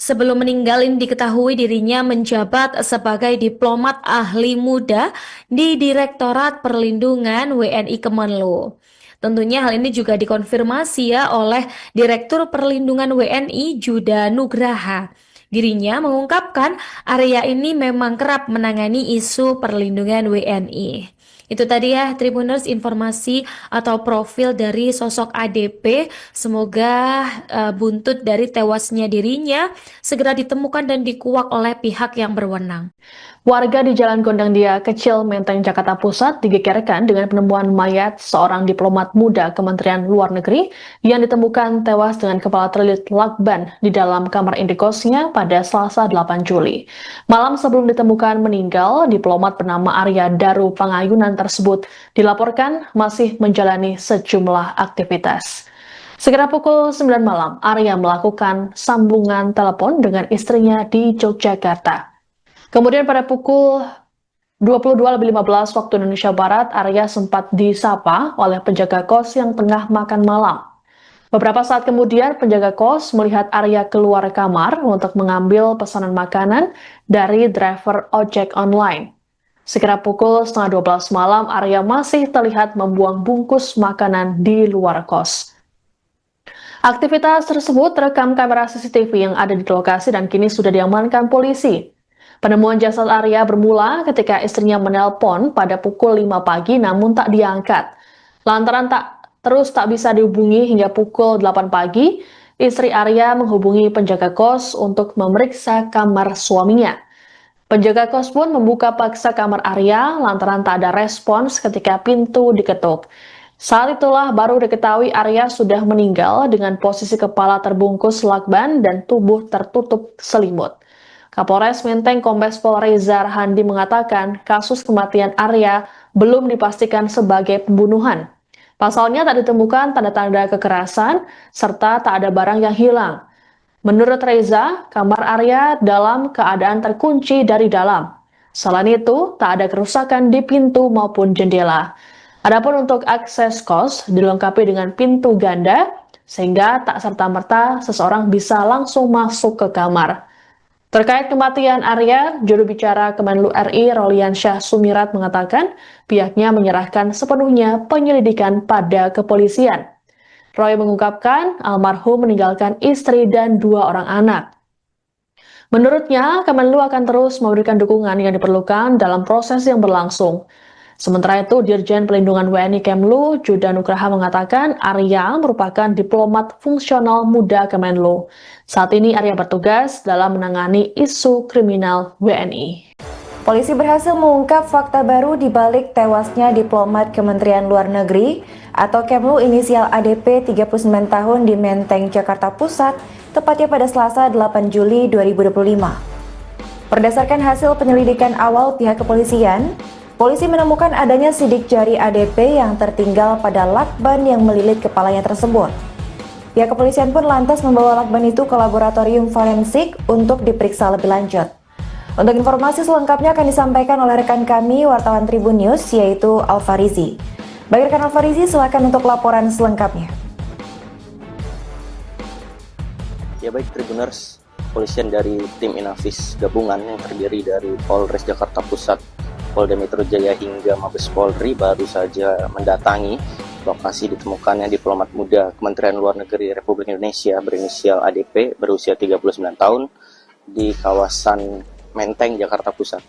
Sebelum meninggal ini diketahui dirinya menjabat sebagai diplomat ahli muda di Direktorat Perlindungan WNI Kemenlu. Tentunya hal ini juga dikonfirmasi ya oleh Direktur Perlindungan WNI Juda Nugraha. Dirinya mengungkapkan Arya ini memang kerap menangani isu perlindungan WNI. Itu tadi ya Tribuners, informasi atau profil dari sosok ADP. Semoga buntut dari tewasnya dirinya segera ditemukan dan dikuak oleh pihak yang berwenang. Warga di Jalan Gondang Dia Kecil, Menteng, Jakarta Pusat digegerkan dengan penemuan mayat seorang diplomat muda Kementerian Luar Negeri yang ditemukan tewas dengan kepala terlilit lakban di dalam kamar indekosnya pada Selasa 8 Juli. Malam sebelum ditemukan meninggal, diplomat bernama Arya Daru Pangayunan tersebut dilaporkan masih menjalani sejumlah aktivitas. Sekitar pukul 9 malam, Arya melakukan sambungan telepon dengan istrinya di Yogyakarta. Kemudian pada pukul 22.15 waktu Indonesia Barat, Arya sempat disapa oleh penjaga kos yang tengah makan malam. Beberapa saat kemudian, penjaga kos melihat Arya keluar kamar untuk mengambil pesanan makanan dari driver ojek online. Sekitar pukul setengah 12 malam, Arya masih terlihat membuang bungkus makanan di luar kos. Aktivitas tersebut terekam kamera CCTV yang ada di lokasi dan kini sudah diamankan polisi. Penemuan jasad Arya bermula ketika istrinya menelpon pada pukul 5 pagi namun tak diangkat. Lantaran tak bisa dihubungi hingga pukul 8 pagi, istri Arya menghubungi penjaga kos untuk memeriksa kamar suaminya. Penjaga kos pun membuka paksa kamar Arya lantaran tak ada respons ketika pintu diketuk. Saat itulah baru diketahui Arya sudah meninggal dengan posisi kepala terbungkus lakban dan tubuh tertutup selimut. Kapolres Menteng Kombes Pol Reza Handi mengatakan kasus kematian Arya belum dipastikan sebagai pembunuhan. Pasalnya tak ditemukan tanda-tanda kekerasan serta tak ada barang yang hilang. Menurut Reza, kamar Arya dalam keadaan terkunci dari dalam. Selain itu, tak ada kerusakan di pintu maupun jendela. Adapun untuk akses kos dilengkapi dengan pintu ganda sehingga tak serta-merta seseorang bisa langsung masuk ke kamar. Terkait kematian Arya, juru bicara Kemenlu RI Rolian Syah Sumirat mengatakan pihaknya menyerahkan sepenuhnya penyelidikan pada kepolisian. Roy mengungkapkan almarhum meninggalkan istri dan 2 orang anak. Menurutnya, Kemenlu akan terus memberikan dukungan yang diperlukan dalam proses yang berlangsung. Sementara itu, Dirjen Pelindungan WNI Kemlu, Juda Nugraha mengatakan Arya merupakan diplomat fungsional muda Kemenlu. Saat ini Arya bertugas dalam menangani isu kriminal WNI. Polisi berhasil mengungkap fakta baru di balik tewasnya diplomat Kementerian Luar Negeri atau Kemlu inisial ADP 39 tahun di Menteng, Jakarta Pusat, tepatnya pada Selasa 8 Juli 2025. Berdasarkan hasil penyelidikan awal pihak kepolisian, polisi menemukan adanya sidik jari ADP yang tertinggal pada lakban yang melilit kepalanya tersebut. Pihak kepolisian pun lantas membawa lakban itu ke laboratorium forensik untuk diperiksa lebih lanjut. Untuk informasi selengkapnya akan disampaikan oleh rekan kami, wartawan Tribun News, yaitu Alfarizi. Bagi rekan Alfarizi, silakan untuk laporan selengkapnya. Ya baik Tribuners, kepolisian dari tim Inafis gabungan yang terdiri dari Polres Jakarta Pusat, Polda Metro Jaya hingga Mabes Polri baru saja mendatangi lokasi ditemukannya diplomat muda Kementerian Luar Negeri Republik Indonesia berinisial ADP berusia 39 tahun di kawasan Menteng, Jakarta Pusat.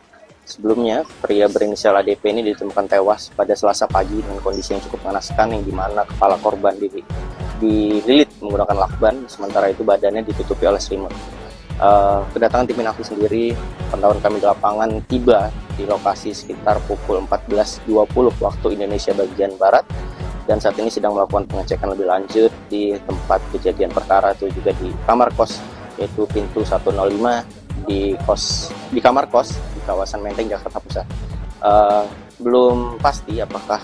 Sebelumnya, pria berinisial ADP ini ditemukan tewas pada Selasa pagi dengan kondisi yang cukup mengenaskan, yang dimana kepala korban dililit menggunakan lakban, sementara itu badannya ditutupi oleh selimut. Kedatangan tim Inafis sendiri, pantauan kami di lapangan, tiba di lokasi sekitar pukul 14.20 waktu Indonesia bagian Barat, dan saat ini sedang melakukan pengecekan lebih lanjut di tempat kejadian perkara, itu juga di kamar kos, yaitu pintu 105 di kamar kos di kawasan Menteng, Jakarta Pusat. Belum pasti apakah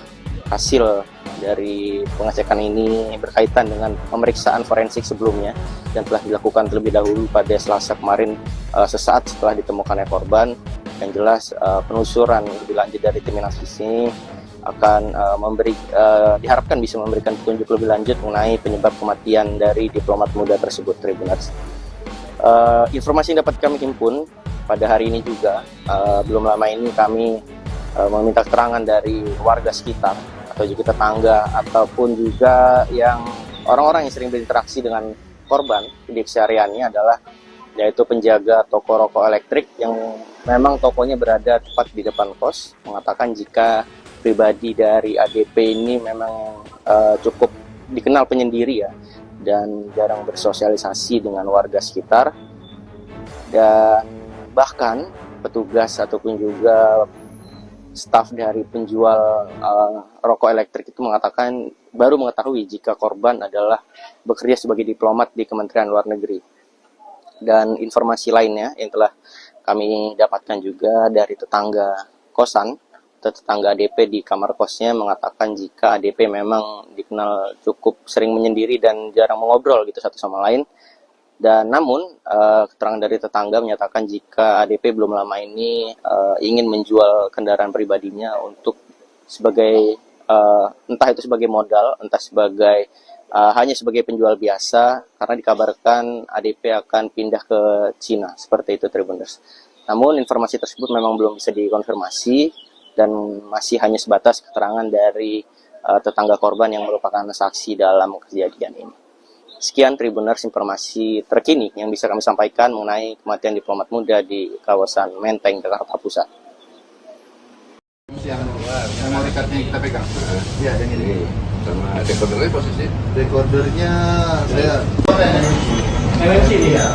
hasil dari pengecekan ini berkaitan dengan pemeriksaan forensik sebelumnya dan telah dilakukan terlebih dahulu pada Selasa kemarin, sesaat setelah ditemukannya korban. Yang jelas penelusuran lebih lanjut dari tim Inafis ini akan diharapkan bisa memberikan petunjuk lebih lanjut mengenai penyebab kematian dari diplomat muda tersebut, Tribuners. Informasi yang dapat kami himpun pada hari ini juga, belum lama ini kami meminta keterangan dari warga sekitar atau juga tetangga ataupun juga yang orang-orang yang sering berinteraksi dengan korban di kesehariannya, adalah yaitu penjaga toko rokok elektrik yang memang tokonya berada tepat di depan kos, mengatakan jika pribadi dari ADP ini memang cukup dikenal penyendiri ya, dan jarang bersosialisasi dengan warga sekitar, dan bahkan petugas ataupun juga staf dari penjual rokok elektrik itu baru mengetahui jika korban adalah bekerja sebagai diplomat di Kementerian Luar Negeri. Dan informasi lainnya yang telah kami dapatkan juga dari tetangga kosan atau tetangga ADP di kamar kosnya, mengatakan jika ADP memang dikenal cukup sering menyendiri dan jarang mengobrol gitu satu sama lain. Dan namun keterangan dari tetangga menyatakan jika ADP belum lama ini ingin menjual kendaraan pribadinya untuk sebagai entah itu sebagai modal, entah sebagai hanya sebagai penjual biasa, karena dikabarkan ADP akan pindah ke Cina, seperti itu, Tribuners. Namun informasi tersebut memang belum bisa dikonfirmasi dan masih hanya sebatas keterangan dari tetangga korban yang merupakan saksi dalam kejadian ini. Sekian Tribuners informasi terkini yang bisa kami sampaikan mengenai kematian diplomat muda di kawasan Menteng, Jakarta Pusat. Yang memory card-nya kita pegang. Iya, yang ini. Sama decodernya posisi? Decodernya saya MNC nih ya.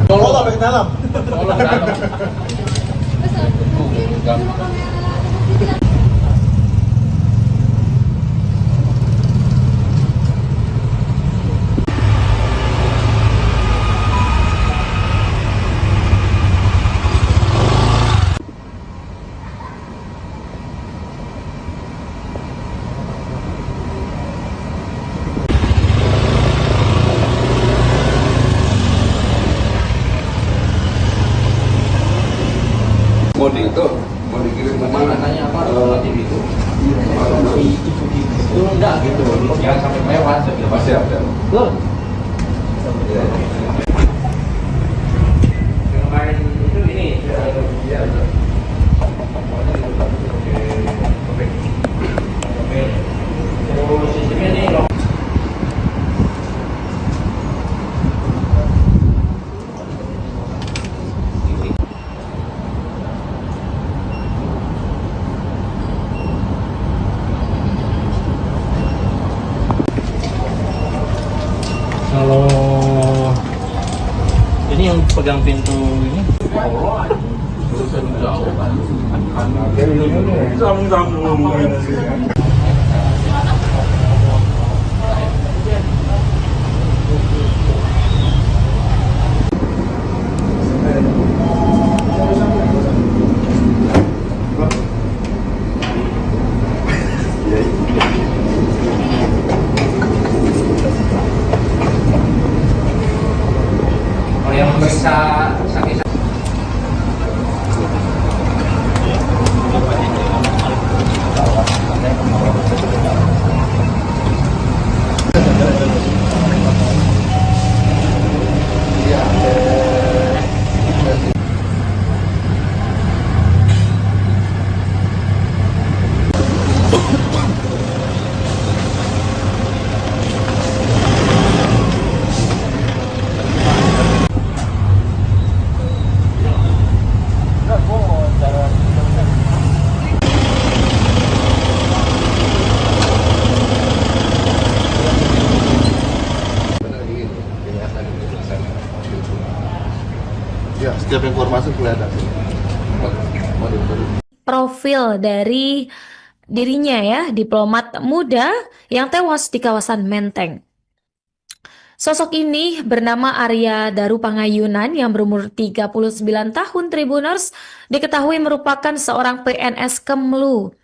Tolong sampai ke dalam. Tolong dalam. mau dikirim ke mana? Tanya apa? TV itu. Itu enggak gitu. Jangan sampai mewah. Pasti ada. Kemarin itu ini. Terus sistemnya nih. Kalau ini yang pegang pintu ini. Kalau yang memeriksa sakit. setiap informasi kelihatan. Profil dari dirinya ya, diplomat muda yang tewas di kawasan Menteng. Sosok ini bernama Arya Daru Pangayunan yang berumur 39 tahun Tribuners, diketahui merupakan seorang PNS Kemlu.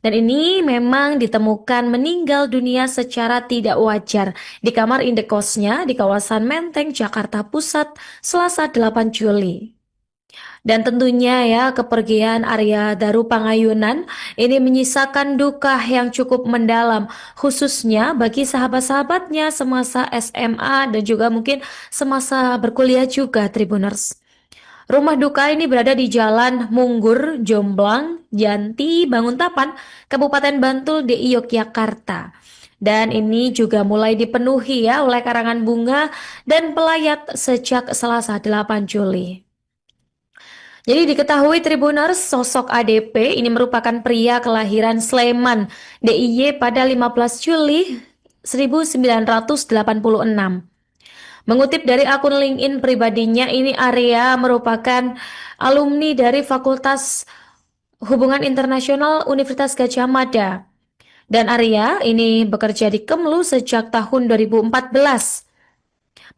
Dan ini memang ditemukan meninggal dunia secara tidak wajar di kamar indekosnya di kawasan Menteng, Jakarta Pusat, Selasa 8 Juli. Dan tentunya ya, kepergian Arya Daru Pangayunan ini menyisakan duka yang cukup mendalam, khususnya bagi sahabat-sahabatnya semasa SMA dan juga mungkin semasa berkuliah juga, Tribuners. Rumah duka ini berada di Jalan Munggur, Jomblang, Janti, Banguntapan, Kabupaten Bantul, DI Yogyakarta. Dan ini juga mulai dipenuhi ya oleh karangan bunga dan pelayat sejak Selasa 8 Juli. Jadi diketahui Tribuners, sosok ADP ini merupakan pria kelahiran Sleman, DIY pada 15 Juli 1986. Mengutip dari akun LinkedIn pribadinya, ini Arya merupakan alumni dari Fakultas Hubungan Internasional Universitas Gadjah Mada. Dan Arya ini bekerja di Kemlu sejak tahun 2014.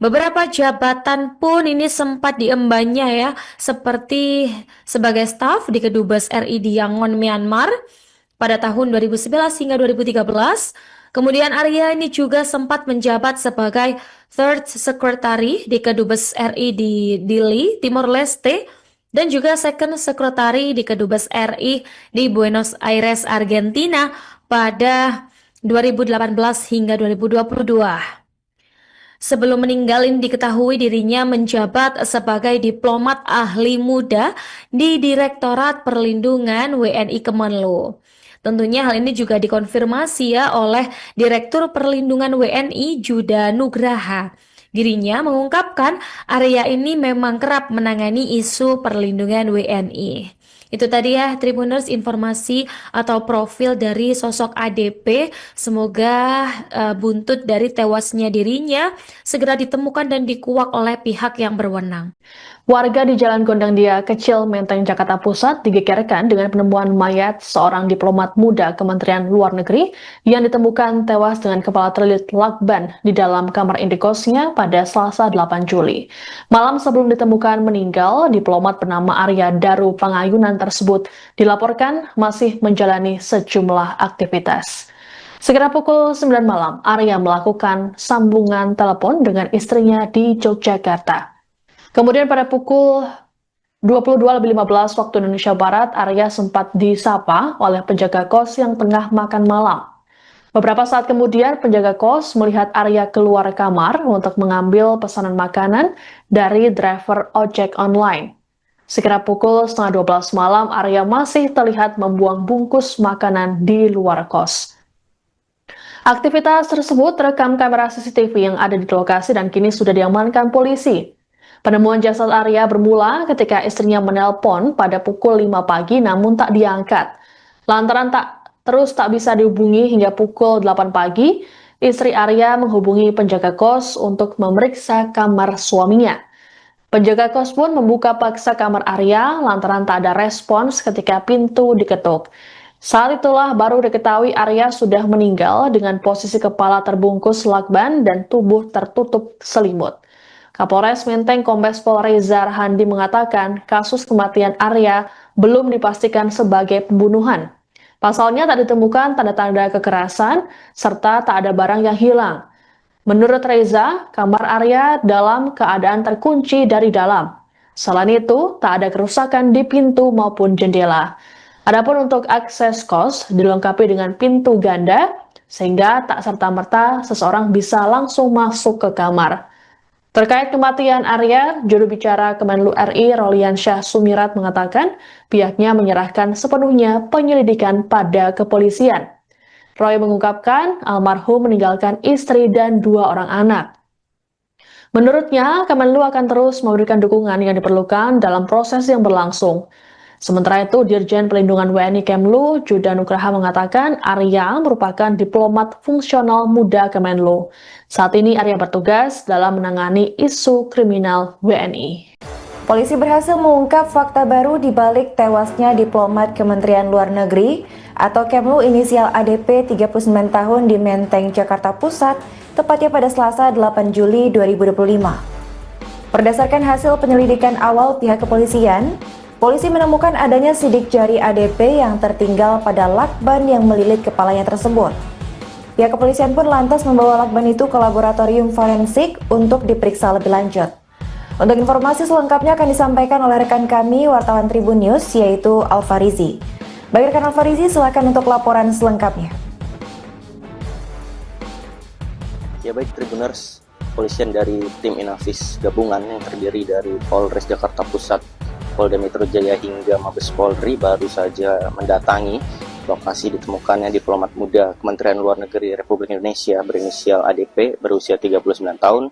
Beberapa jabatan pun ini sempat diembannya ya, seperti sebagai staf di Kedubes RI di Yangon, Myanmar pada tahun 2011 hingga 2013. Kemudian Arya ini juga sempat menjabat sebagai Third Secretary di Kedubes RI di Dili, Timor Leste, dan juga Second Secretary di Kedubes RI di Buenos Aires, Argentina pada 2018 hingga 2022. Sebelum meninggal ini diketahui dirinya menjabat sebagai diplomat ahli muda di Direktorat Perlindungan WNI Kemenlu. Tentunya hal ini juga dikonfirmasi ya oleh Direktur Perlindungan WNI Juda Nugraha. Dirinya mengungkapkan Arya ini memang kerap menangani isu perlindungan WNI. Itu tadi ya Tribuners, informasi atau profil dari sosok ADP. Semoga buntut dari tewasnya dirinya segera ditemukan dan dikuak oleh pihak yang berwenang. Warga di Jalan Gondang Dia Kecil, Menteng, Jakarta Pusat digegerkan dengan penemuan mayat seorang diplomat muda Kementerian Luar Negeri yang ditemukan tewas dengan kepala terlilit lakban di dalam kamar indekosnya pada Selasa 8 Juli. Malam sebelum ditemukan meninggal, diplomat bernama Arya Daru Pangayunan tersebut dilaporkan masih menjalani sejumlah aktivitas. Sekitar pukul 9 malam, Arya melakukan sambungan telepon dengan istrinya di Yogyakarta. Kemudian pada pukul 22.15 waktu Indonesia Barat, Arya sempat disapa oleh penjaga kos yang tengah makan malam. Beberapa saat kemudian, penjaga kos melihat Arya keluar kamar untuk mengambil pesanan makanan dari driver ojek online. Sekitar pukul 11:30 malam, Arya masih terlihat membuang bungkus makanan di luar kos. Aktivitas tersebut terekam kamera CCTV yang ada di lokasi dan kini sudah diamankan polisi. Penemuan jasad Arya bermula ketika istrinya menelpon pada pukul 5 pagi namun tak diangkat. Lantaran tak bisa dihubungi hingga pukul 8 pagi, istri Arya menghubungi penjaga kos untuk memeriksa kamar suaminya. Penjaga kos pun membuka paksa kamar Arya lantaran tak ada respons ketika pintu diketuk. Saat itulah baru diketahui Arya sudah meninggal dengan posisi kepala terbungkus lakban dan tubuh tertutup selimut. Kapolres Menteng Kombes Pol Reza Arhandi mengatakan kasus kematian Arya belum dipastikan sebagai pembunuhan. Pasalnya tak ditemukan tanda-tanda kekerasan serta tak ada barang yang hilang. Menurut Reza, kamar Arya dalam keadaan terkunci dari dalam. Selain itu, tak ada kerusakan di pintu maupun jendela. Adapun untuk akses kos dilengkapi dengan pintu ganda sehingga tak serta-merta seseorang bisa langsung masuk ke kamar. Terkait kematian Arya, juru bicara Kemenlu RI Rolian Syah Sumirat mengatakan pihaknya menyerahkan sepenuhnya penyelidikan pada kepolisian. Roy mengungkapkan almarhum meninggalkan istri dan 2 orang anak. Menurutnya, Kemenlu akan terus memberikan dukungan yang diperlukan dalam proses yang berlangsung. Sementara itu, Dirjen Pelindungan WNI Kemlu, Juda Nugraha mengatakan Arya merupakan diplomat fungsional muda Kemenlu. Saat ini Arya bertugas dalam menangani isu kriminal WNI. Polisi berhasil mengungkap fakta baru di balik tewasnya diplomat Kementerian Luar Negeri atau Kemlu inisial ADP 39 tahun di Menteng, Jakarta Pusat, tepatnya pada Selasa 8 Juli 2025. Berdasarkan hasil penyelidikan awal pihak kepolisian, polisi menemukan adanya sidik jari ADP yang tertinggal pada lakban yang melilit kepalanya tersebut. Pihak kepolisian pun lantas membawa lakban itu ke laboratorium forensik untuk diperiksa lebih lanjut. Untuk informasi selengkapnya akan disampaikan oleh rekan kami, wartawan Tribun News, yaitu Alfarizi. Bagi rekan Alfarizi, silakan untuk laporan selengkapnya. Ya baik Tribuners, polisian dari tim Inafis gabungan yang terdiri dari Polres Jakarta Pusat, Polda Metro Jaya hingga Mabes Polri baru saja mendatangi lokasi ditemukannya diplomat muda Kementerian Luar Negeri Republik Indonesia berinisial ADP berusia 39 tahun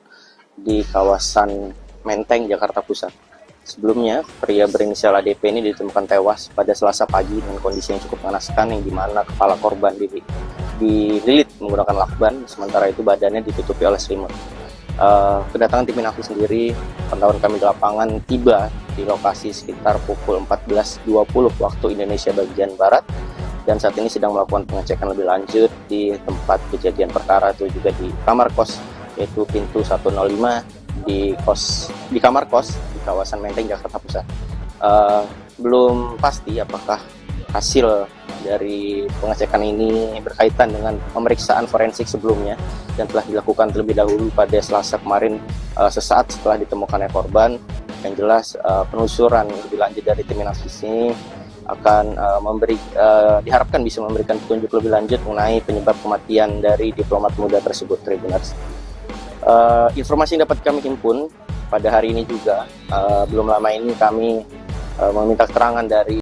di kawasan Menteng, Jakarta Pusat. Sebelumnya, pria berinisial ADP ini ditemukan tewas pada Selasa pagi dengan kondisi yang cukup mengenaskan, yang dimana kepala korban dililit menggunakan lakban, sementara itu badannya ditutupi oleh selimut. Kedatangan tim Inafis sendiri, pantauan kami di lapangan, tiba di lokasi sekitar pukul 14.20 waktu Indonesia bagian Barat, dan saat ini sedang melakukan pengecekan lebih lanjut di tempat kejadian perkara, itu juga di kamar kos, yaitu pintu 105 di kamar kos di kawasan Menteng, Jakarta Pusat. Belum pasti apakah hasil dari pengecekan ini berkaitan dengan pemeriksaan forensik sebelumnya dan telah dilakukan terlebih dahulu pada Selasa kemarin, sesaat setelah ditemukannya korban. Yang jelas penelusuran lebih lanjut dari tim Inafis ini akan diharapkan bisa memberikan petunjuk lebih lanjut mengenai penyebab kematian dari diplomat muda tersebut, Tribuners. Informasi yang dapat kami himpun pada hari ini juga, belum lama ini kami meminta keterangan dari